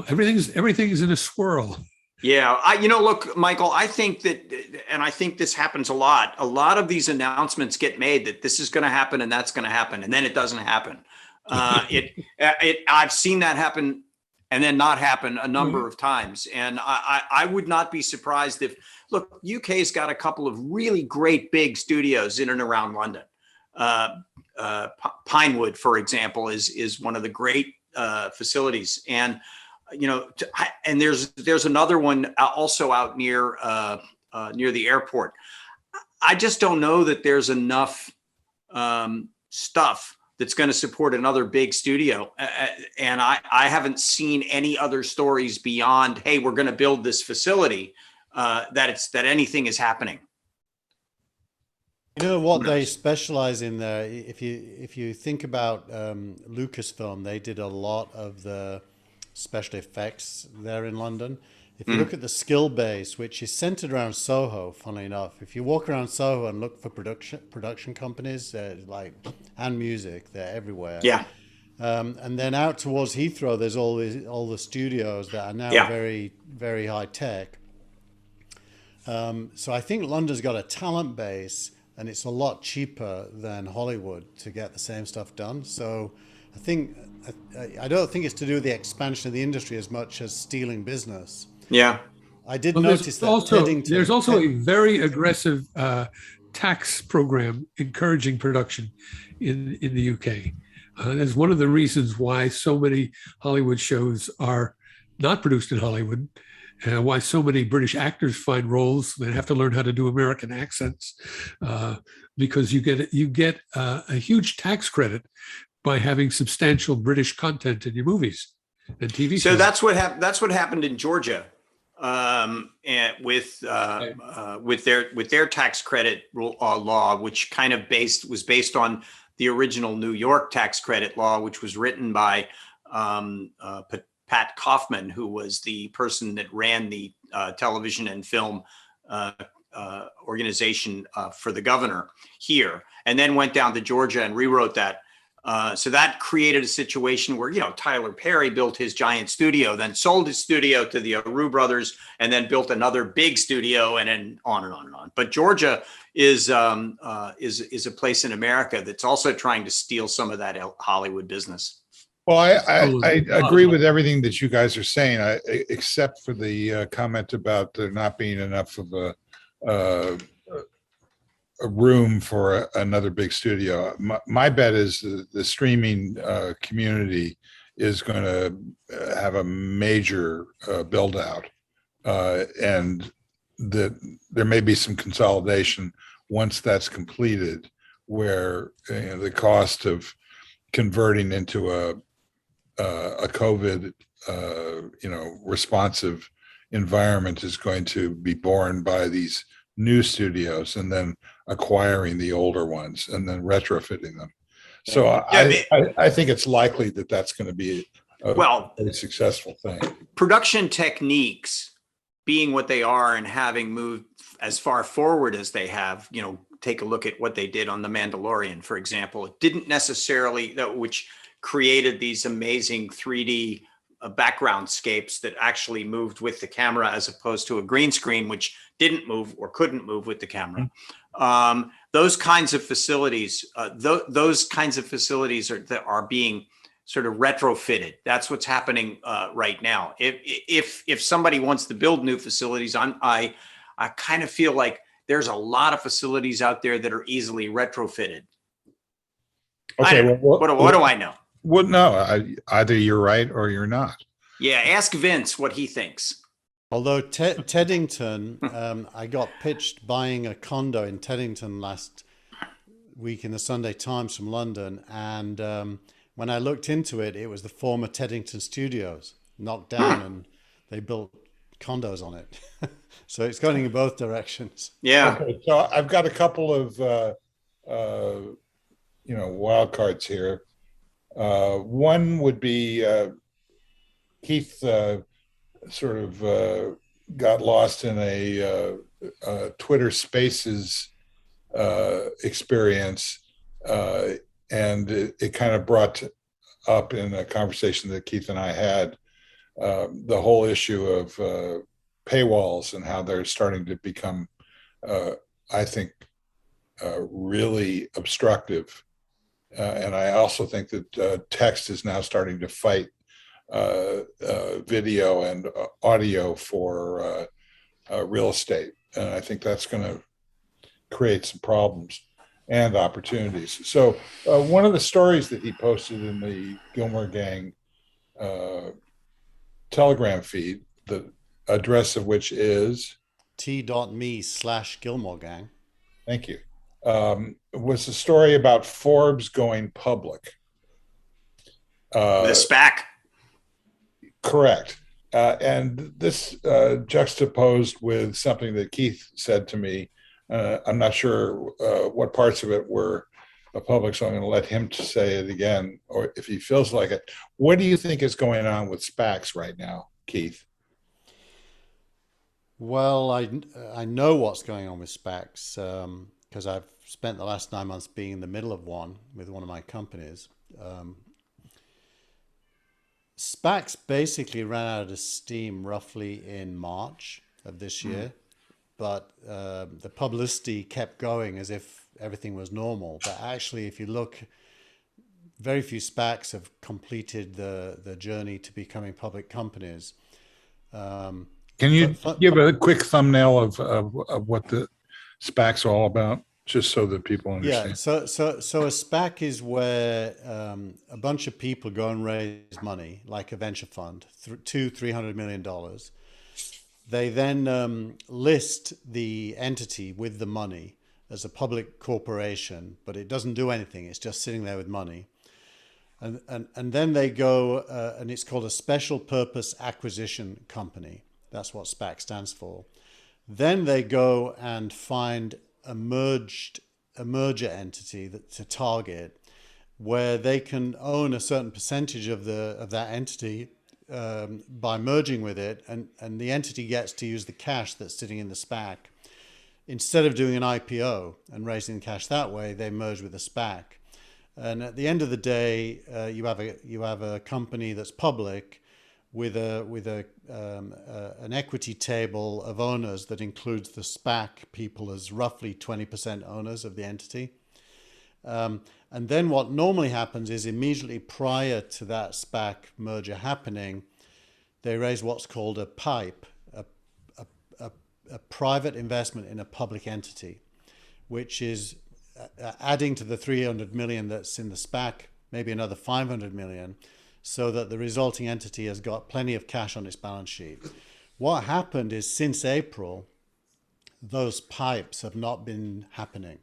everything is in a swirl. Yeah, look, Michael, I think that, and I think this happens a lot. A lot of these announcements get made that this is going to happen and that's going to happen, and then it doesn't happen. I've seen that happen and then not happen a number of times. And I would not be surprised if, look, UK's got a couple of really great big studios in and around London. Pinewood, for example, is one of the great facilities. And, and there's another one also out near the airport. I just don't know that there's enough stuff that's going to support another big studio. And I haven't seen any other stories beyond, hey, we're going to build this facility, that anything is happening. You know what they specialize in there? If you think about Lucasfilm, they did a lot of the special effects there in London. If you look at the skill base, which is centered around Soho, funnily enough, if you walk around Soho and look for production companies like and music, they're everywhere. Yeah. And then out towards Heathrow, there's all the studios that are now very, very high tech. So I think London's got a talent base, and it's a lot cheaper than Hollywood to get the same stuff done. So I don't think it's to do with the expansion of the industry as much as stealing business. Yeah. I did Well, notice that there's also a very aggressive tax program encouraging production in the UK. That's one of the reasons why so many Hollywood shows are not produced in Hollywood, why so many British actors find roles that have to learn how to do American accents, because you get a huge tax credit by having substantial British content in your movies and TV shows. So that's what happened in Georgia, and with their tax credit law, which kind of was based on the original New York tax credit law, which was written by Pat Kaufman, who was the person that ran the television and film organization for the governor here, and then went down to Georgia and rewrote that. So that created a situation where, Tyler Perry built his giant studio, then sold his studio to the Aru brothers, and then built another big studio, and then on and on and on. But Georgia is a place in America that's also trying to steal some of that Hollywood business. Well, I agree with everything that you guys are saying, except for the comment about there not being enough of a room for another big studio. My bet is the streaming community is going to have a major build out, and that there may be some consolidation once that's completed, where the cost of converting into a COVID responsive environment is going to be borne by these new studios, and then acquiring the older ones and then retrofitting them. So I think it's likely that that's going to be a very successful thing. Production Techniques being what they are and having moved as far forward as they have, take a look at what they did on The Mandalorian, for example. It didn't necessarily, which created these amazing 3D background scapes that actually moved with the camera, as opposed to a green screen, which didn't move or couldn't move with the camera. Those kinds of facilities, are being sort of retrofitted. That's what's happening right now. If somebody wants to build new facilities, I kind of feel like there's a lot of facilities out there that are easily retrofitted. Okay, what do I know? Well, no, either you're right or you're not. Yeah, ask Vince what he thinks. Although Teddington, I got pitched buying a condo in Teddington last week in the Sunday Times from London, and when I looked into it, it was the former Teddington Studios knocked down, and they built condos on it. So it's going in both directions. Yeah. Okay, so I've got a couple of wild cards here. One would be Keith sort of got lost in a Twitter Spaces experience, and it kind of brought up in a conversation that Keith and I had the whole issue of paywalls and how they're starting to become, I think, really obstructive. And I also think that text is now starting to fight video and audio for real estate. And I think that's going to create some problems and opportunities. So one of the stories that he posted in the Gillmor Gang Telegram feed, the address of which is t.me/Gillmor Gang. thank you, was a story about Forbes going public. The SPAC. Correct. And this juxtaposed with something that Keith said to me. I'm not sure what parts of it were public, so I'm going to let him to say it again, or if he feels like it. What do you think is going on with SPACs right now, Keith? Well, I know what's going on with SPACs because I've spent the last 9 months being in the middle of one with one of my companies. SPACs basically ran out of steam roughly in March of this year, but the publicity kept going as if everything was normal. But actually, if you look, very few SPACs have completed the journey to becoming public companies. Can you give a quick thumbnail of what the SPACs are all about, just so that people understand? Yeah, so a SPAC is where a bunch of people go and raise money, like a venture fund, $200-300 million. They then list the entity with the money as a public corporation, but it doesn't do anything. It's just sitting there with money. And then they go, and it's called a special purpose acquisition company. That's what SPAC stands for. Then they go and find a merger entity to target, where they can own a certain percentage of that entity by merging with it, and the entity gets to use the cash that's sitting in the SPAC. Instead of doing an IPO and raising cash that way, they merge with a SPAC. And at the end of the day, you have a company that's public with an equity table of owners that includes the SPAC people as roughly 20% owners of the entity. And then what normally happens is immediately prior to that SPAC merger happening, they raise what's called a PIPE, a private investment in a public entity, which is adding to the 300 million that's in the SPAC, maybe another 500 million, so that the resulting entity has got plenty of cash on its balance sheet. What happened is since April, those pipes have not been happening.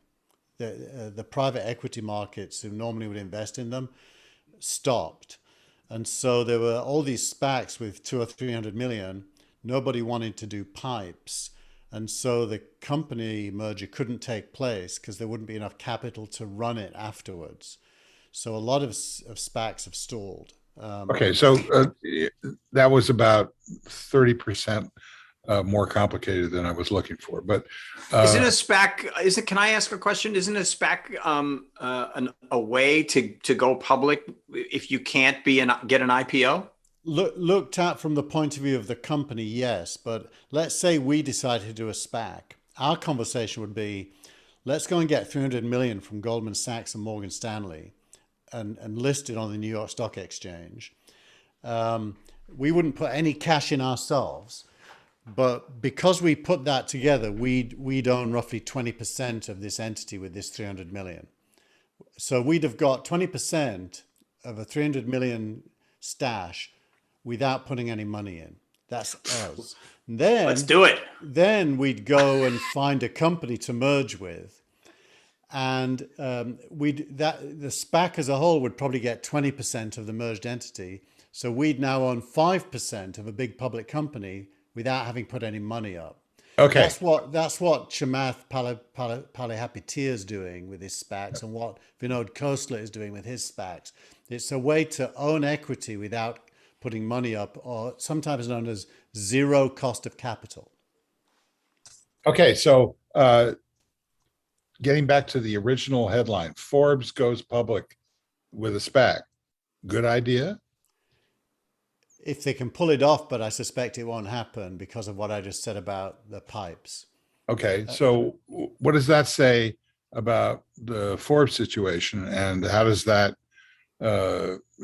The private equity markets who normally would invest in them stopped. And so there were all these SPACs with 200 or 300 million. Nobody wanted to do pipes. And so the company merger couldn't take place because there wouldn't be enough capital to run it afterwards. So a lot of SPACs have stalled. Okay, so that was about 30% more complicated than I was looking for. But isn't a SPAC? Can I ask a question? Isn't a SPAC a way to go public if you can't get an IPO? Looked at from the point of view of the company, yes. But let's say we decided to do a SPAC. Our conversation would be, let's go and get 300 million from Goldman Sachs and Morgan Stanley and list it on the New York Stock Exchange. We wouldn't put any cash in ourselves. But because we put that together, we'd own roughly 20% of this entity with this 300 million. So we'd have got 20% of a 300 million stash without putting any money in. That's us. Then let's do it. Then we'd go and find a company to merge with, and the SPAC as a whole would probably get 20% of the merged entity. So we'd now own 5% of a big public company without having put any money up. okay, That's what Chamath Palihapitiya is doing with his SPACs, and what Vinod Khosla is doing with his SPACs. It's a way to own equity without putting money up, or sometimes known as zero cost of capital. okay. So getting back to the original headline, Forbes goes public with a SPAC. Good idea? If they can pull it off, but I suspect it won't happen because of what I just said about the pipes. Okay, so what does that say about the Forbes situation, and how does that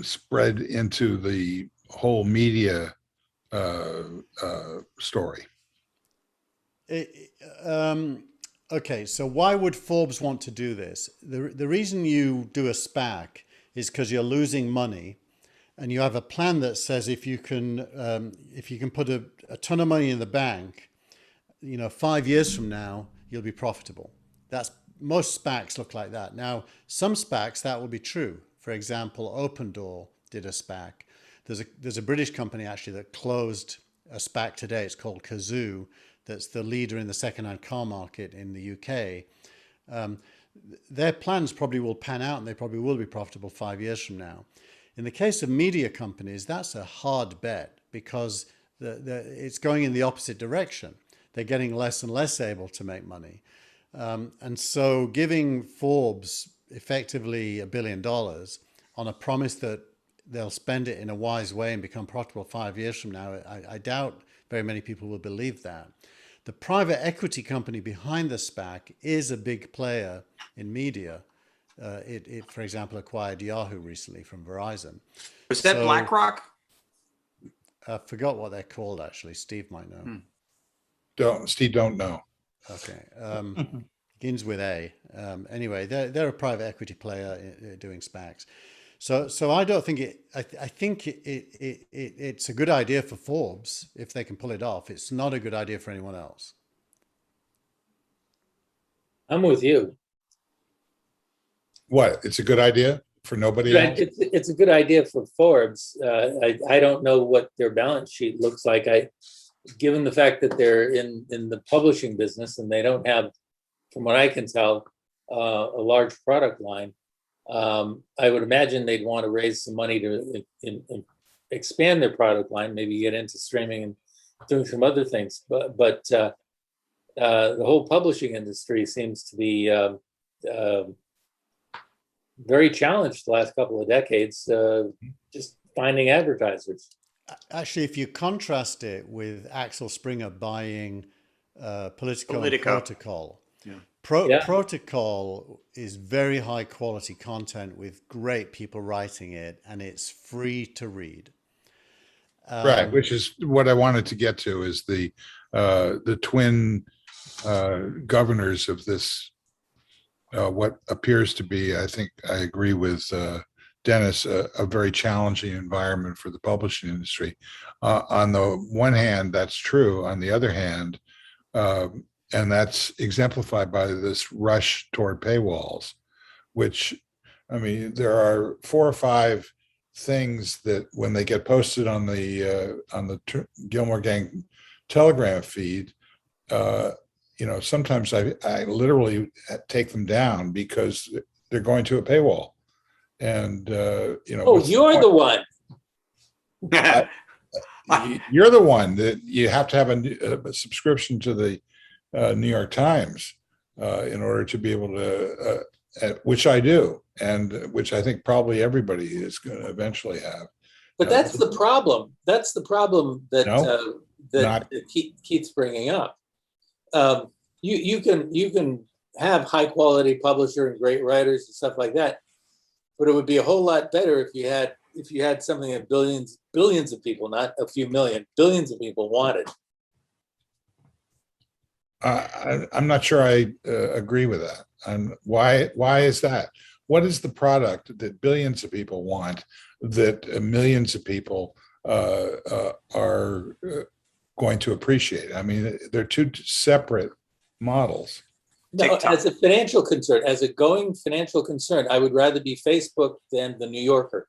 spread into the whole media story. Okay, so why would Forbes want to do this? The reason you do a SPAC is because you're losing money, and you have a plan that says if you can put a ton of money in the bank, 5 years from now you'll be profitable. That's most SPACs look like that. Now, some SPACs that will be true. For example, Open Door did a SPAC. There's a British company actually that closed a SPAC today. It's called Kazoo. That's the leader in the second-hand car market in the UK. Their plans probably will pan out and they probably will be profitable 5 years from now. In the case of media companies, that's a hard bet because it's going in the opposite direction. They're getting less and less able to make money. And so giving Forbes effectively $1 billion on a promise that they'll spend it in a wise way and become profitable 5 years from now, I doubt very many people will believe that. The private equity company behind the SPAC is a big player in media. It, for example, acquired Yahoo recently from Verizon. Was that BlackRock? I forgot what they're called, actually. Steve might know. Steve don't know. Okay. Begins with A. Anyway, they're a private equity player doing SPACs. So I don't think I think it's a good idea for Forbes if they can pull it off. It's not a good idea for anyone else. I'm with you. What? It's a good idea for nobody else? It's a good idea for Forbes. I don't know what their balance sheet looks like. Given the fact that they're in the publishing business and they don't have, from what I can tell, a large product line, I would imagine they'd want to raise some money to expand their product line, maybe get into streaming and doing some other things. But the whole publishing industry seems to be very challenged the last couple of decades, just finding advertisers. Actually, if you contrast it with Axel Springer buying Politico and Protocol, Protocol is very high quality content with great people writing it, and it's free to read. Right, which is what I wanted to get to, is the twin governors of this, what appears to be, I think I agree with Denis, a very challenging environment for the publishing industry. On the one hand, that's true. On the other hand, and that's exemplified by this rush toward paywalls, which, I mean, there are 4 or 5 things that when they get posted on the Gillmor Gang Telegram feed, sometimes I literally take them down because they're going to a paywall. And you're the one. You're the one that you have to have a subscription to the New York Times in order to be able to, which I do, and which I think probably everybody is going to eventually have. But that's the problem. That's the problem that Keith's bringing up. You can have high quality publisher and great writers and stuff like that, but it would be a whole lot better if you had something that billions of people, not a few million, billions of people wanted. I'm not sure I agree with that. And why is that? What is the product that billions of people want that millions of people are going to appreciate? I mean, they're two separate models. No, as a financial concern, as a going financial concern, I would rather be Facebook than the New Yorker.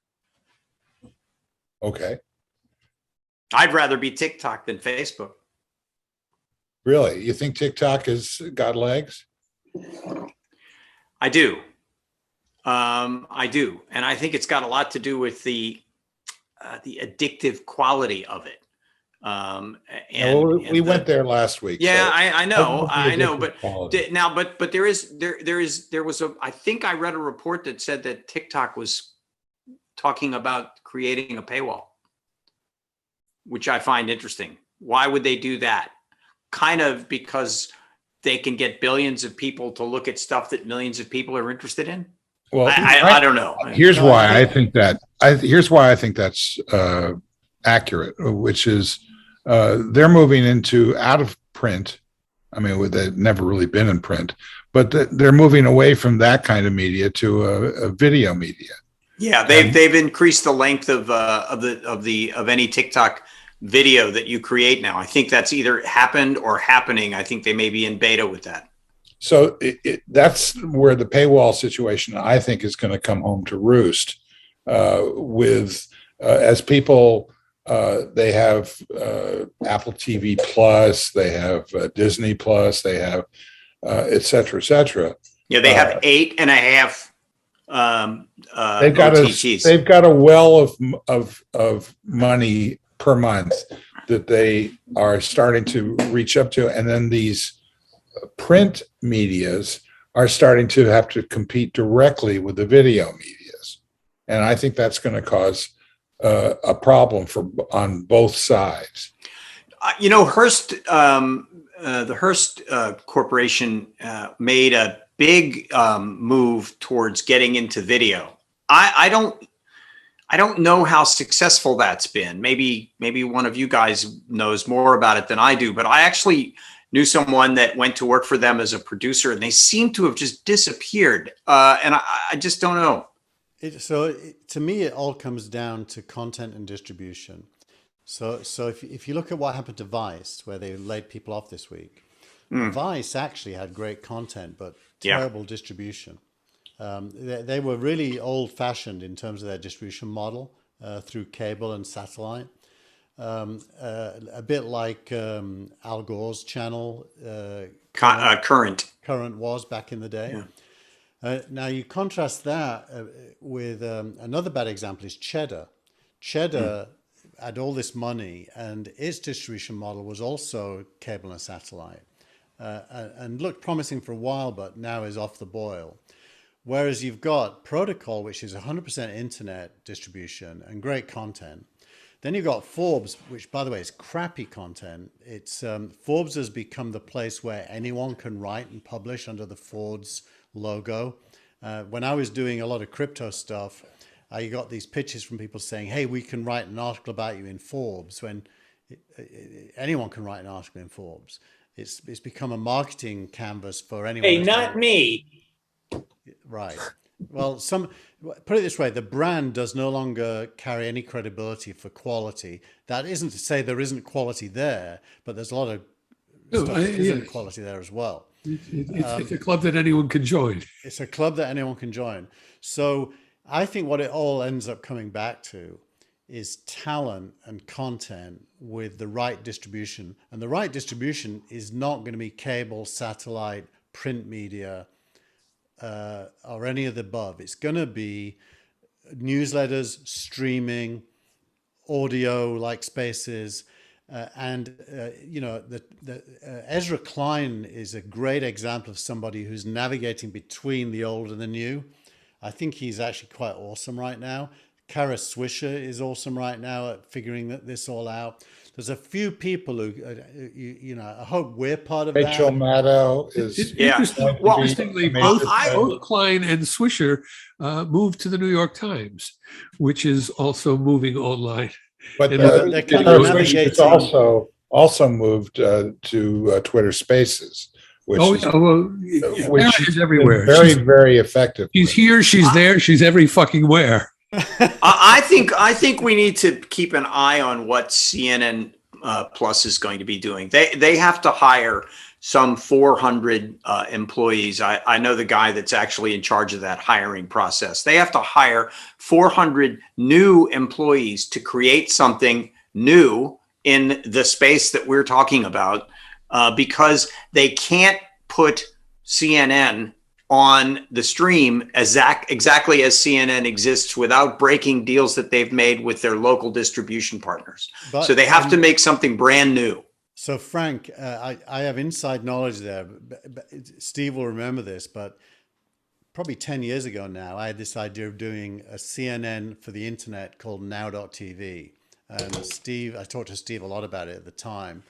Okay. I'd rather be TikTok than Facebook. Really? You think TikTok has got legs? I do. I do. And I think it's got a lot to do with the addictive quality of it. We went there last week. Yeah, so I know, but quality. but there was I think I read a report that said that TikTok was talking about creating a paywall, which I find interesting. Why would they do that? Kind of because they can get billions of people to look at stuff that millions of people are interested in. Well, I don't know. Here's why I think that. Here's why I think that's accurate, which is they're moving into out of print. I mean, they've never really been in print, but they're moving away from that kind of media to a video media. Yeah, they've increased the length of any TikTok video that you create now. I think that's either happened or happening. I think they may be in beta with that. So that's where the paywall situation, I think, is going to come home to roost. As people, they have Apple TV Plus, they have Disney Plus, they have et cetera, et cetera. Yeah, they have 8.5. They've got a well of money per month that they are starting to reach up to, and then these print medias are starting to have to compete directly with the video medias, and I think that's going to cause a problem on both sides. Hearst, the Hearst Corporation made a big move towards getting into video. I don't know how successful that's been. Maybe one of you guys knows more about it than I do, but I actually knew someone that went to work for them as a producer, and they seem to have just disappeared. And I just don't know. To me, it all comes down to content and distribution. So if you look at what happened to Vice, where they laid people off this week, Vice actually had great content, but terrible distribution. They were really old-fashioned in terms of their distribution model through cable and satellite. A bit like Al Gore's channel, Current was back in the day. Yeah. Now you contrast that with another bad example is Cheddar. Cheddar had all this money, and its distribution model was also cable and satellite, and looked promising for a while, but now is off the boil. Whereas you've got Protocol, which is 100% internet distribution and great content. Then you've got Forbes, which, by the way, is crappy content. It's Forbes has become the place where anyone can write and publish under the Forbes logo. When I was doing a lot of crypto stuff, I got these pitches from people saying, hey, we can write an article about you in Forbes, when anyone can write an article in Forbes. It's become a marketing canvas for anyone. Hey, not me. Right. Well, put it this way, the brand does no longer carry any credibility for quality. That isn't to say there isn't quality there, but there's a lot of stuff that isn't quality there as well. It's a club that anyone can join. It's a club that anyone can join. So I think what it all ends up coming back to is talent and content with the right distribution. And the right distribution is not going to be cable, satellite, print media, or any of the above. It's going to be newsletters, streaming, audio like Spaces, Ezra Klein is a great example of somebody who's navigating between the old and the new. I think he's actually quite awesome right now. Kara Swisher is awesome right now at figuring this all out. There's a few people who, I hope we're part of Rachel that. Maddow is Interestingly, both Klein and Swisher moved to the New York Times, which is also moving online. But they're kind of navigating. also moved to Twitter Spaces, which is everywhere. Very, very effective. She's here, she's there, she's every fucking where. I think we need to keep an eye on what CNN Plus is going to be doing. They have to hire some 400 employees. I know the guy that's actually in charge of that hiring process. They have to hire 400 new employees to create something new in the space that we're talking about, because they can't put CNN on the stream exactly as CNN exists without breaking deals that they've made with their local distribution partners. So they have to make something brand new. So Frank, I have inside knowledge there. Steve will remember this, but probably 10 years ago now, I had this idea of doing a CNN for the internet called now.tv. And I talked to Steve a lot about it at the time.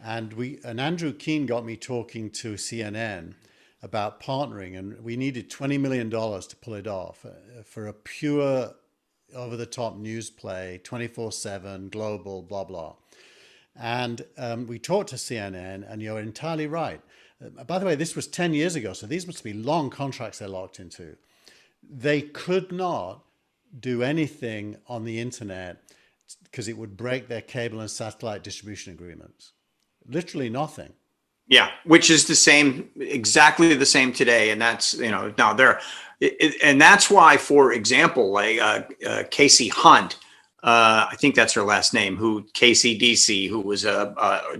And Andrew Keene got me talking to CNN about partnering, and we needed $20 million to pull it off for a pure over-the-top news play, 24/7, global, blah, blah. And we talked to CNN, and you're entirely right. By the way, this was 10 years ago, so these must be long contracts they're locked into. They could not do anything on the internet because it would break their cable and satellite distribution agreements. Literally nothing. Yeah, which is the same, exactly the same today. And that's, now and that's why, for example, like Casey Hunt, I think that's her last name, Casey DC, who was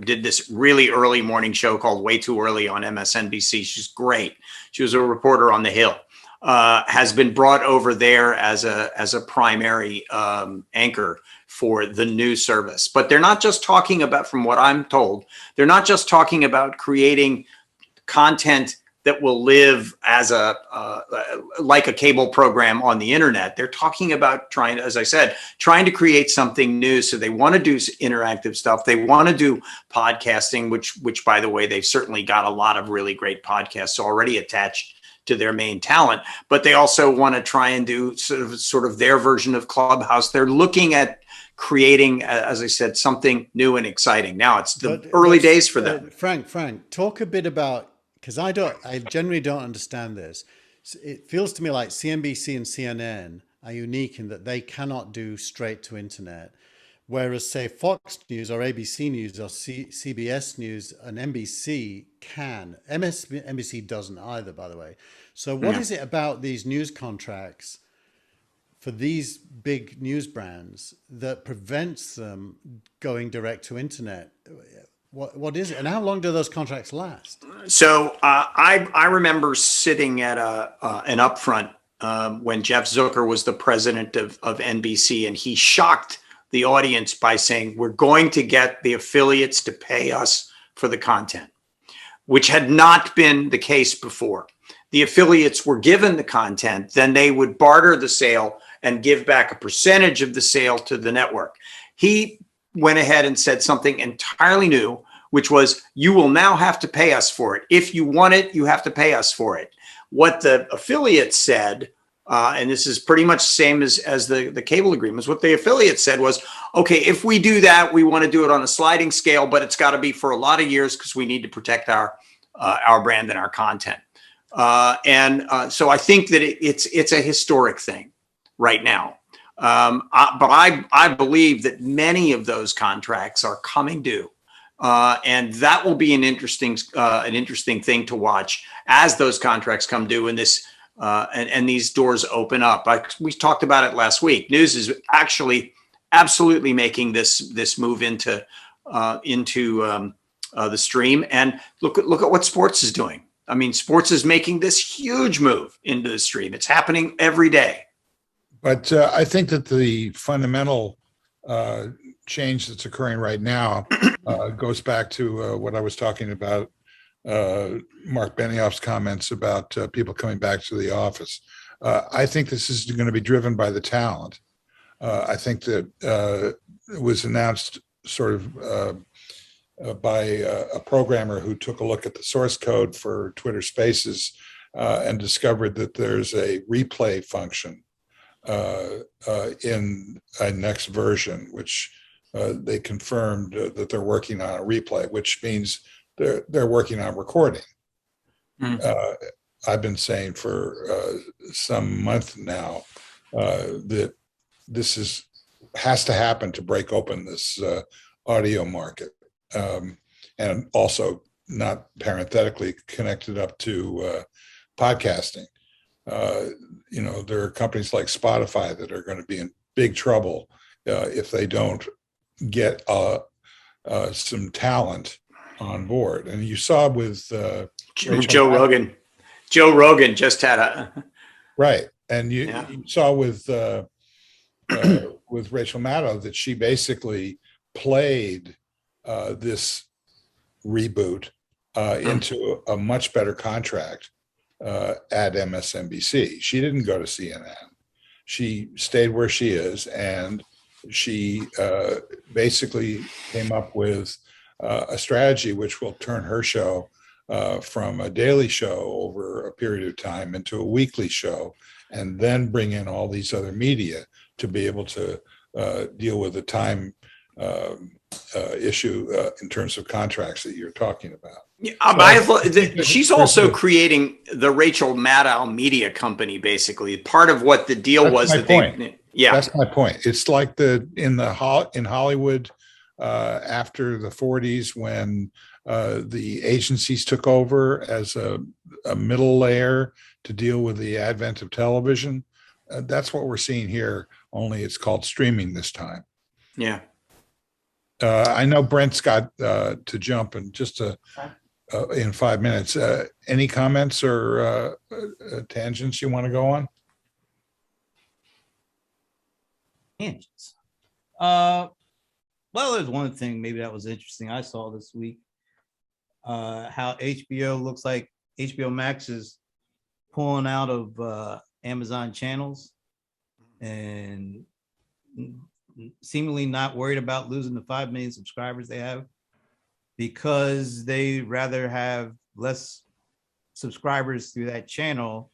did this really early morning show called Way Too Early on MSNBC. She's great. She was a reporter on the Hill. Has been brought over there as a primary anchor for the news service. But they're not just talking about, from what I'm told, they're not just talking about creating content that will live as like a cable program on the internet. They're talking about trying to create something new. So they want to do interactive stuff. They want to do podcasting, which by the way, they've certainly got a lot of really great podcasts already attached to their main talent, but they also want to try and do sort of their version of Clubhouse. They're looking at creating, as I said, something new and exciting. Now it's the early days for them. Frank, talk a bit about, because I generally don't understand this. It feels to me like CNBC and CNN are unique in that they cannot do straight to internet. Whereas, say, Fox News or ABC News or CBS News and NBC can. NBC doesn't either, by the way. So what is it about these news contracts for these big news brands that prevents them going direct to internet? What is it? And how long do those contracts last? So I remember sitting at an upfront when Jeff Zucker was the president of NBC, and he shocked the audience by saying, we're going to get the affiliates to pay us for the content, which had not been the case before. The affiliates were given the content, then they would barter the sale and give back a percentage of the sale to the network. He went ahead and said something entirely new, which was, you will now have to pay us for it. If you want it, you have to pay us for it. What the affiliates said, and this is pretty much the same as the cable agreements. What the affiliate said was, okay, if we do that, we want to do it on a sliding scale, but it's got to be for a lot of years because we need to protect our brand and our content. So I think that it's a historic thing right now. But I believe that many of those contracts are coming due. And that will be an interesting thing to watch as those contracts come due and and these doors open up. We talked about it last week. News is actually absolutely making this move into the stream. And look at what sports is doing. I mean, sports is making this huge move into the stream. It's happening every day. But I think that the fundamental change that's occurring right now goes back to what I was talking about, Mark Benioff's comments about people coming back to the office. I think this is going to be driven by the talent. I think that it was announced sort of by a programmer who took a look at the source code for Twitter Spaces and discovered that there's a replay function in a next version, which they confirmed that they're working on a replay, which means they're working on recording. I've been saying for some month now that this has to happen to break open this audio market, and also not parenthetically connected up to podcasting. There are companies like Spotify that are going to be in big trouble if they don't get some talent on board. And you saw with Joe Rogan. Joe Rogan just had a right, and you saw with Rachel Maddow that she basically played this reboot into a much better contract at MSNBC. She didn't go to CNN. She stayed where she is, and she basically came up with a strategy which will turn her show from a daily show over a period of time into a weekly show, and then bring in all these other media to be able to deal with the time issue in terms of contracts that you're talking about. Yeah, So, she's also creating the Rachel Maddow Media Company. Basically, part of what the deal That's was my that point. yeah, That's my point. It's like in Hollywood after the 40s when the agencies took over as a middle layer to deal with the advent of television. That's what we're seeing here, only it's called streaming this time. yeah. I know Brent's got to jump in in 5 minutes. Any comments or tangents you want to go on? Tangents. Well, there's one thing maybe that was interesting I saw this week. How HBO looks like HBO Max is pulling out of Amazon channels and seemingly not worried about losing the 5 million subscribers they have, because they rather have less subscribers through that channel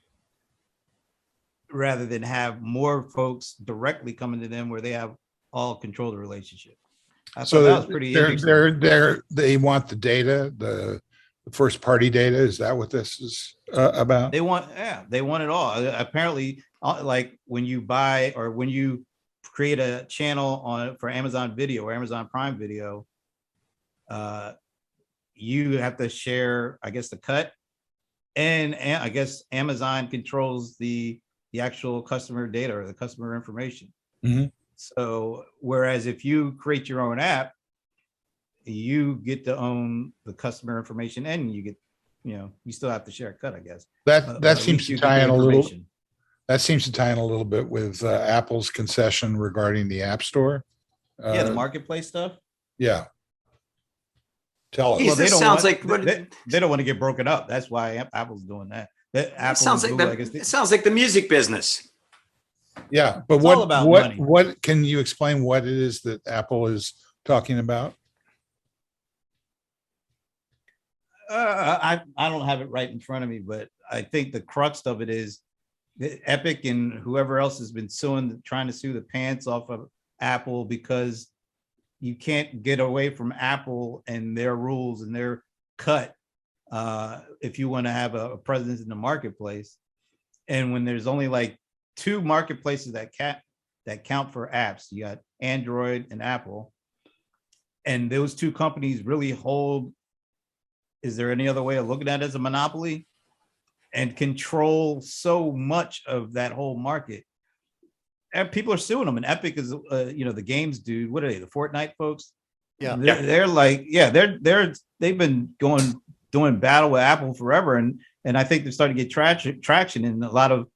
rather than have more folks directly coming to them where they have all control of the relationship. I thought that was pretty interesting. They want the data, the first party data. Is that what this is about? They want it all. Apparently, like when you buy or when you create a channel for Amazon Video or Amazon Prime Video, you have to share, I guess, the cut, and I guess Amazon controls the actual customer data or the customer information. Mm-hmm. So, whereas if you create your own app, you get to own the customer information, and you get, you still have to share a cut, I guess. That seems to tie in a little. That seems to tie in a little bit with Apple's concession regarding the App Store. The marketplace stuff. Yeah. Tell us. Well, they don't want to get broken up. That's why Apple's doing that. It sounds like the music business. Yeah, but what can you explain what it is that Apple is talking about? I don't have it right in front of me, but I think the crux of it is that Epic and whoever else has been trying to sue the pants off of Apple, because you can't get away from Apple and their rules and their cut if you want to have a presence in the marketplace. And when there's only like 2 marketplaces that count for apps, you got Android and Apple, and those 2 companies really hold, is there any other way of looking at it, as a monopoly, and control so much of that whole market. And people are suing them, and Epic is the games dude. What are they, the Fortnite folks? Yeah, they're like, they've been doing battle with Apple forever, and I think they're starting to get traction, and a lot of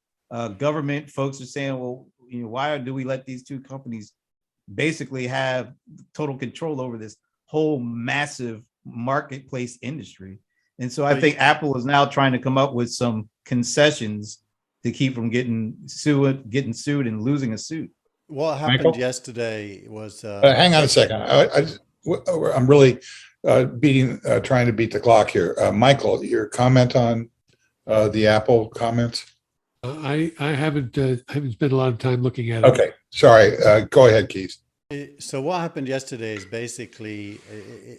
government folks are saying, well, why do we let these 2 companies basically have total control over this whole massive marketplace industry? And so I think Apple is now trying to come up with some concessions to keep from getting sued and losing a suit. What happened yesterday was hang on a second. I'm really trying to beat the clock here. Michael, your comment on the Apple comments? I haven't spent a lot of time looking at it. Okay, sorry. Go ahead, Keith. So what happened yesterday is basically,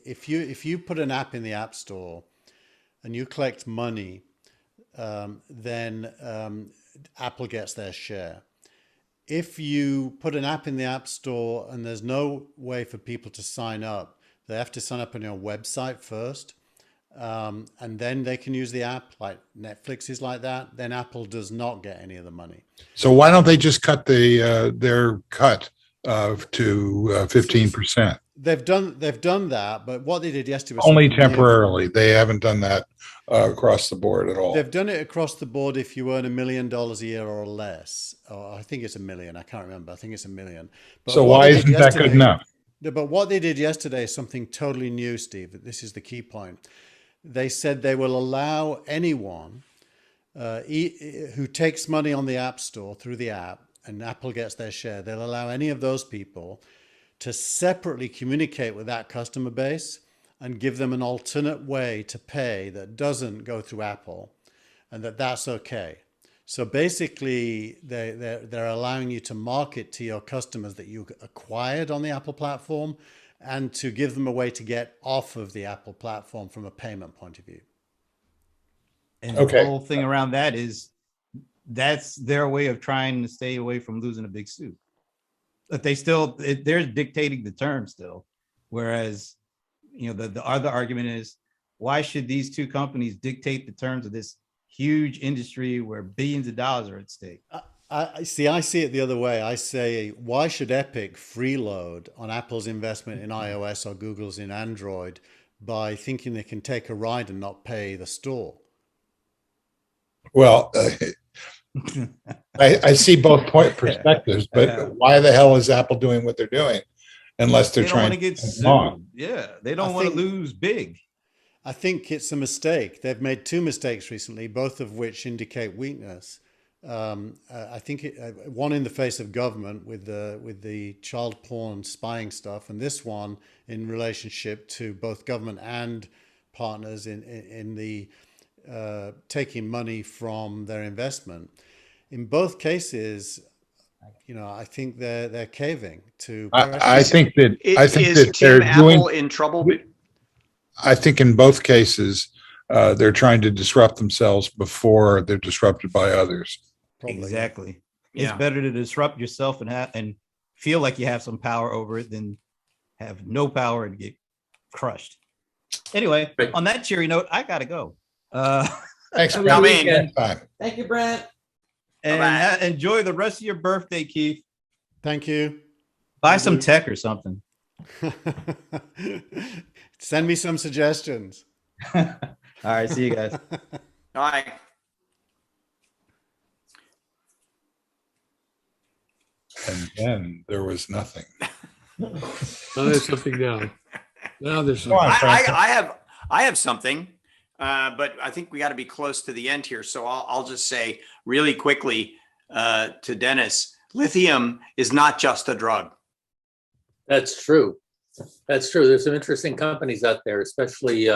if you put an app in the App Store and you collect money, then Apple gets their share. If you put an app in the App Store and there's no way for people to sign up, they have to sign up on your website first. And then they can use the app, like Netflix is like that. Then Apple does not get any of the money. So why don't they just cut their cut to 15%? They've done that, but what they did yesterday was only temporarily. They haven't done that across the board at all. They've done it across the board if you earn $1 million a year or less. Or I think it's $1 million. I can't remember. I think it's $1 million. But so why isn't that good enough? But what they did yesterday is something totally new, Steve. This is the key point. They said they will allow anyone who takes money on the App Store through the app, and Apple gets their share. They'll allow any of those people to separately communicate with that customer base and give them an alternate way to pay that doesn't go through Apple, and that's okay. So basically, they're allowing you to market to your customers that you acquired on the Apple platform, and to give them a way to get off of the Apple platform from a payment point of view. And Okay. the whole thing around that is that's their way of trying to stay away from losing a big suit. But they're dictating the terms still. Whereas, the other argument is, why should these two companies dictate the terms of this huge industry where billions of dollars are at stake? I see it the other way. I say, why should Epic freeload on Apple's investment in iOS or Google's in Android by thinking they can take a ride and not pay the store? Well, I see both perspectives, but why the hell is Apple doing what they're doing unless they're They don't want trying to get to sued. Yeah, they don't I want to think- lose big. I think it's a mistake. They've made two mistakes recently, both of which indicate weakness. I think one in the face of government with the child porn spying stuff, and this one in relationship to both government and partners in the taking money from their investment. In both cases, I think they're caving to. I think that Is they're Tim Apple doing. in trouble? I think in both cases, they're trying to disrupt themselves before they're disrupted by others. Probably. Exactly. Yeah. It's better to disrupt yourself and feel like you have some power over it than have no power and get crushed. Anyway, Right. on that cheery note, I gotta go. Thanks, Have a Brent. good Come in. weekend. Next time. Thank you, Brent. And Bye-bye. enjoy the rest of your birthday, Keith. Thank you. Buy some tech or something. Send me some suggestions. All right, see you guys. All right. And then there was nothing. Oh, there's something now. Now there's Go on, something. Frank. I have something, but I think we got to be close to the end here. So I'll just say really quickly to Dennis, lithium is not just a drug. That's true. That's true. There's some interesting companies out there, especially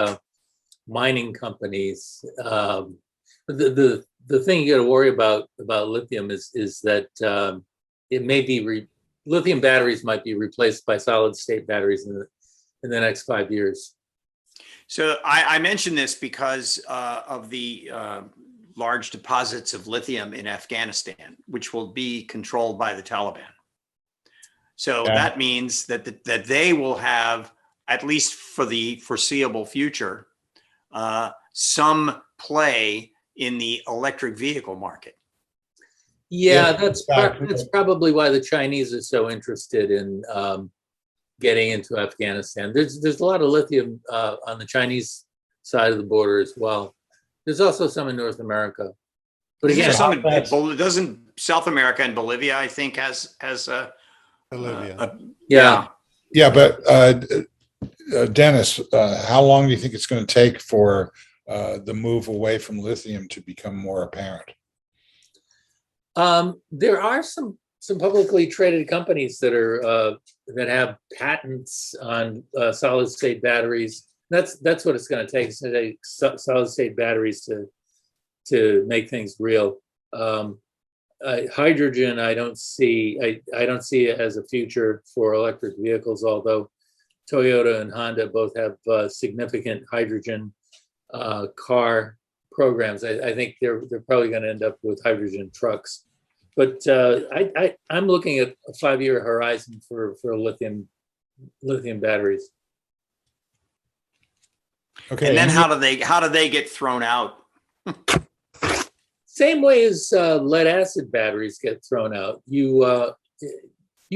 mining companies. The thing you got to worry about lithium is that it may be lithium batteries might be replaced by solid state batteries in the next 5 years. So I mention this because of the large deposits of lithium in Afghanistan, which will be controlled by the Taliban. So Yeah. that means that they will have, at least for the foreseeable future, some play in the electric vehicle market. Yeah, If, that's in fact, that's probably why the Chinese are so interested in getting into Afghanistan. There's a lot of lithium on the Chinese side of the border as well. There's also some in North America, but Isn't again, there some doesn't South America and Bolivia, I think, has Olivia. yeah. Yeah, but Dennis, how long do you think it's going to take for the move away from lithium to become more apparent? There are some publicly traded companies that are that have patents on solid state batteries. That's what it's going to take. It's going to take solid state batteries to make things real. Hydrogen, I don't see it as a future for electric vehicles. Although Toyota and Honda both have significant hydrogen car programs. I think they're probably going to end up with hydrogen trucks. But I'm looking at a 5-year horizon for lithium batteries. Okay. And then how do they get thrown out? Same way as lead acid batteries get thrown out. You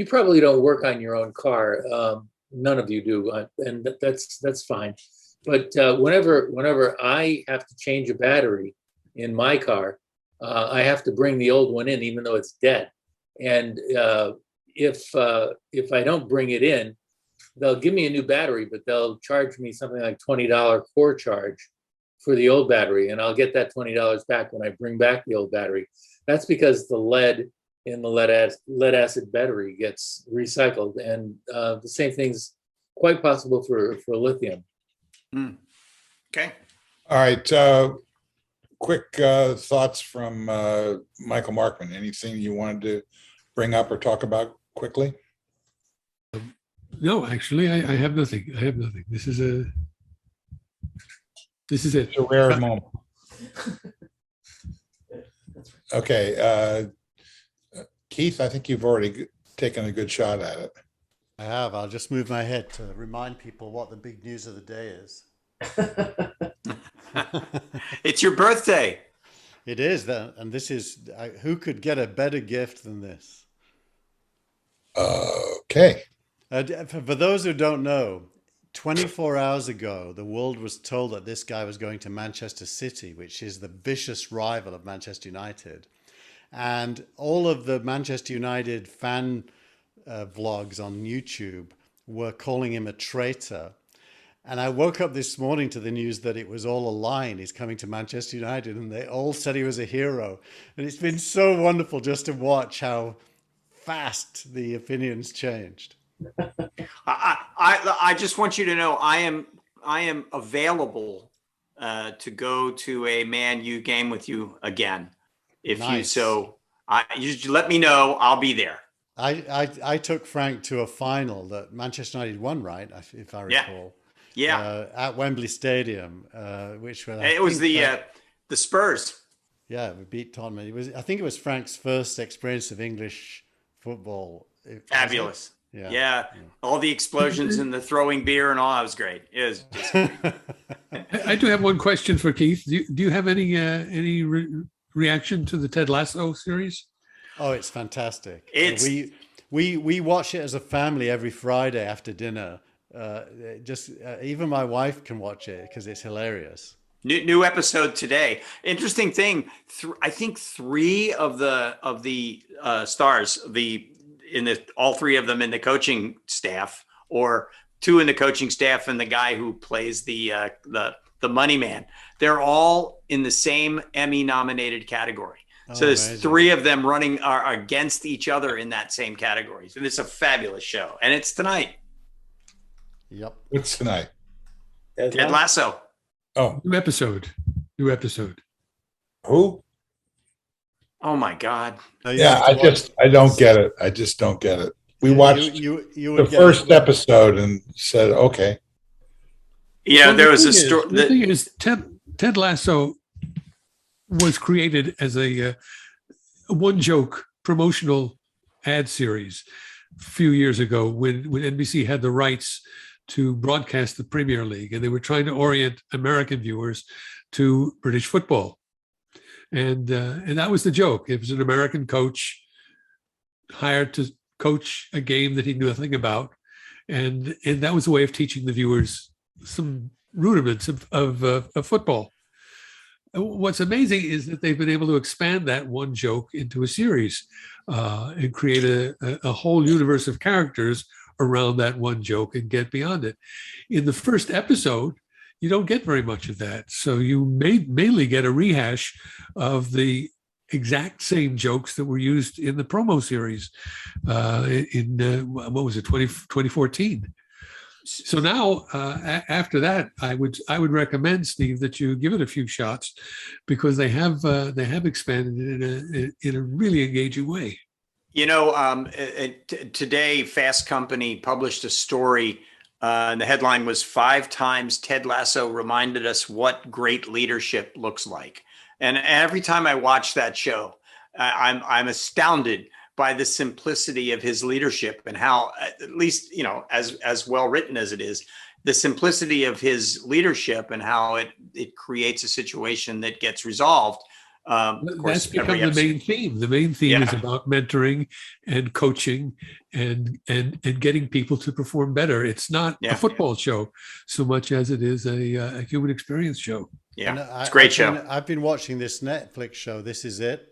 probably don't work on your own car. None of you do, and that's fine. But whenever I have to change a battery in my car, I have to bring the old one in, even though it's dead. And if I don't bring it in, they'll give me a new battery, but they'll charge me something like $20 core charge for the old battery, and I'll get that $20 back when I bring back the old battery. That's because the lead in the lead acid battery gets recycled, and the same thing's quite possible for lithium. Okay. All right. quick thoughts from Michael Markman. Anything you wanted to bring up or talk about quickly? No, actually, I have nothing. I have nothing. This is it. It's a rare moment. Okay, Keith, I think you've already taken a good shot at it. I have. I'll just move my head to remind people what the big news of the day is. It's your birthday. It is that, and this is who could get a better gift than this? Okay. For those who don't know, 24 hours ago, the world was told that this guy was going to Manchester City, which is the vicious rival of Manchester United. And all of the Manchester United fan vlogs on YouTube were calling him a traitor. And I woke up this morning to the news that it was all a lie and he's coming to Manchester United, and they all said he was a hero. And it's been so wonderful just to watch how fast the opinions changed. I just want you to know I am available to go to a Man U game with you again. If you Nice. so, you just let me know. I'll be there. I took Frank to a final that Manchester United won, right? If I Yeah. recall. Yeah, At Wembley Stadium, which was it was the Spurs. yeah, we beat Tottenham. I think it was Frank's first experience of English football. Was it? Fabulous. Yeah. Yeah, all the explosions and the throwing beer and all. That was great. It was just I do have one question for Keith. Do you have any reaction to the Ted Lasso series? Oh, it's fantastic. It's- We watch it as a family every Friday after dinner. Even my wife can watch it because it's hilarious. new episode today. Interesting thing. I think three of the stars, all three of them in the coaching staff, or two in the coaching staff, and the guy who plays the money man. They're all in the same Emmy nominated category. So there's amazing. three of them running are against each other in that same category. So it's a fabulous show, and it's tonight. Yep. What's tonight? Ted Lasso. Oh, New episode. who? Oh my God. No, you Yeah, have to watch- I don't get it. I just don't get it. We watched you the would get first it. episode and said, okay. Yeah, Well, there the was a thing is- story. The thing is, Ted Lasso was created as a one joke promotional ad series a few years ago when NBC had the rights to broadcast the Premier League, and they were trying to orient American viewers to British football. And that was the joke. It was an American coach hired to coach a game that he knew nothing about, and that was a way of teaching the viewers some rudiments of football. What's amazing is that they've been able to expand that one joke into a series and create a whole universe of characters around that one joke and get beyond it. In the first episode, you don't get very much of that. So you mainly get a rehash of the exact same jokes that were used in the promo series in what was it, 2014. So now, after that, I would recommend, Steve, that you give it a few shots, because they have expanded it in a really engaging way. You know, today Fast Company published a story, and the headline was 5 times Ted Lasso reminded us what great leadership looks like. And every time I watch that show, I'm astounded by the simplicity of his leadership, and how, at least, you know, as well written as it is, the simplicity of his leadership and how it creates a situation that gets resolved. Of course, that's become the main theme. The main theme is about mentoring and coaching and getting people to perform better. It's not a football show so much as it is a human experience show. Yeah, it's a great show. I've been watching this Netflix show. This Is It.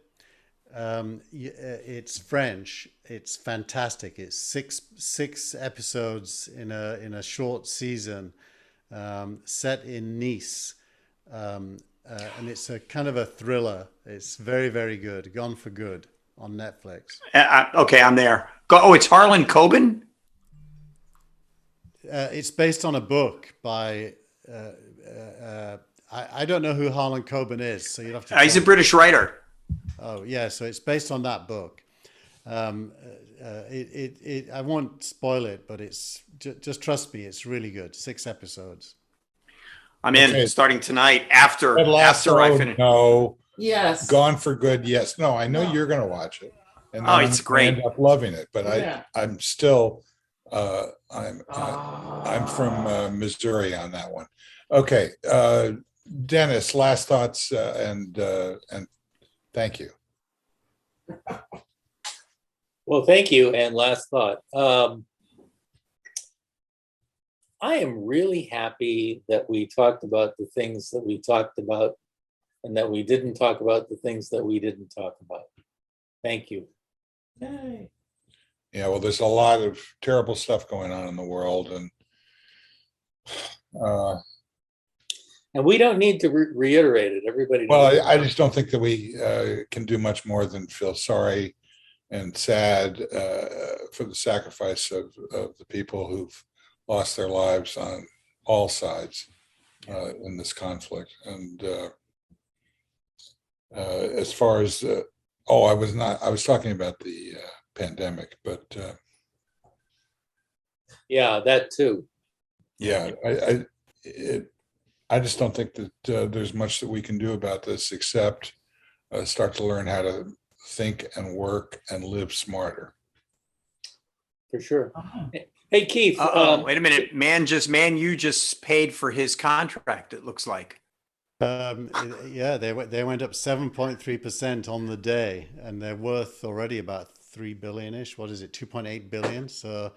It's French. It's fantastic. It's six episodes in a short season, set in Nice. And it's a kind of a thriller. It's very, very good. Gone for Good on Netflix. Okay, I'm there. Oh, it's Harlan Coben? It's based on a book by I don't know who Harlan Coben is, so you'd have to. He's a tell me. British writer. Oh yeah, so it's based on that book. I won't spoil it, but it's just trust me, it's really good. 6 episodes. I'm in Okay. starting tonight after Ted Lasso, I finish. no. Yes. Gone for Good, yes. No, I know No. you're going to watch it. And Oh, then it's I great. end up loving it, but Yeah. I'm still, I'm Ah. from Missouri on that one. Okay. Dennis, last thoughts and thank you. Well, thank you. And last thought. I am really happy that we talked about the things that we talked about and that we didn't talk about the things that we didn't talk about. Thank you. Yay. Yeah, well, there's a lot of terrible stuff going on in the world, and And we don't need to reiterate it. Everybody knows. well, I just don't think that we can do much more than feel sorry and sad for the sacrifice of the people who've lost their lives on all sides in this conflict. And as far as I was talking about the pandemic, but Yeah, that too. yeah, I just don't think that there's much that we can do about this except start to learn how to think and work and live smarter. For sure. Oh. Hey, Keith. Wait a minute. Man U just paid for his contract, it looks like. Yeah, they went up 7.3% on the day, and they're worth already about 3 billion-ish. What is it, 2.8 billion? So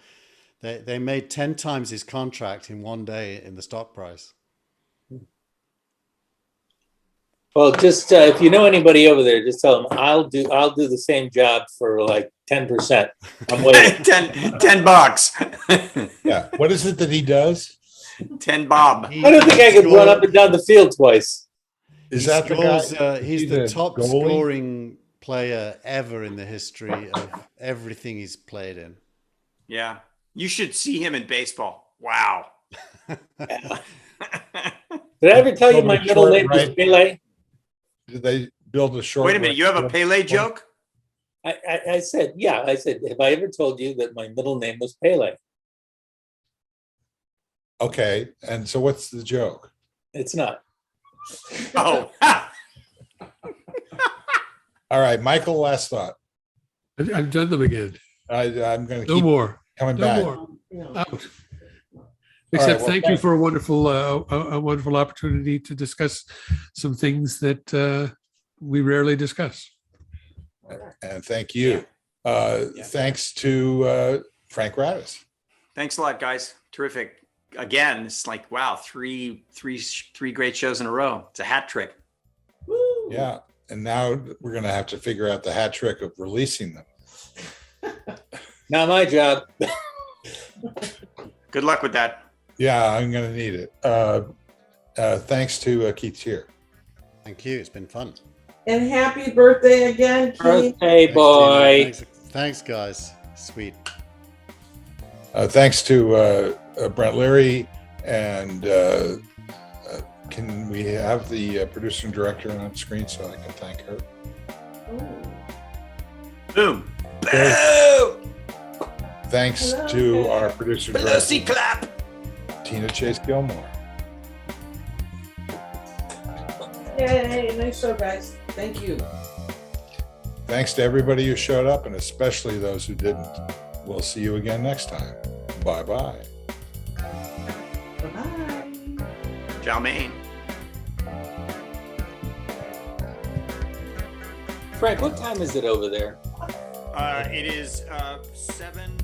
they made 10 times his contract in one day in the stock price. Well, just if you know anybody over there, just tell them I'll do the same job for like 10%. I'm waiting. 10 bucks. Yeah. What is it that he does? 10 bob. I don't think I could run up and down the field twice. Is that the guy? He's He's the a top goalie? scoring player ever in the history of everything he's played in. Yeah. You should see him in baseball. Wow. Did I ever tell you my middle name was Right. Pele? Did they build a short? Wait a minute. You have a Pele joke? I said, yeah. I said, have I ever told you that my middle name was Pele? Okay. And so what's the joke? It's not. Oh. All right, Michael, last thought. I've done them again. I'm going to No keep more. coming No back. more. Yeah. Out. Except well, thank you for a wonderful opportunity to discuss some things that we rarely discuss. And thank you. Thanks to Frank Radice. Thanks a lot, guys. Terrific. Again, it's like, wow, three great shows in a row. It's a hat trick. Woo. Yeah. And now we're going to have to figure out the hat trick of releasing them. Not my job. Good luck with that. Yeah, I'm going to need it. Thanks to Keith Teare. Thank you. It's been fun. And happy birthday again, Keith. Birthday Thanks, boy. Tina. Thanks, guys. Sweet. Thanks to Brent Leary. And can we have the producer and director on screen so I can thank her? Boom. Boo! Thanks to our producer and Pelosi director, clap. Tina Chase Gillmor. Yay, nice show, guys. Thank you. Thanks to everybody who showed up, and especially those who didn't. We'll see you again next time. Bye-bye. Bye-bye. Chow mein. Frank, what time is it over there? It is 7.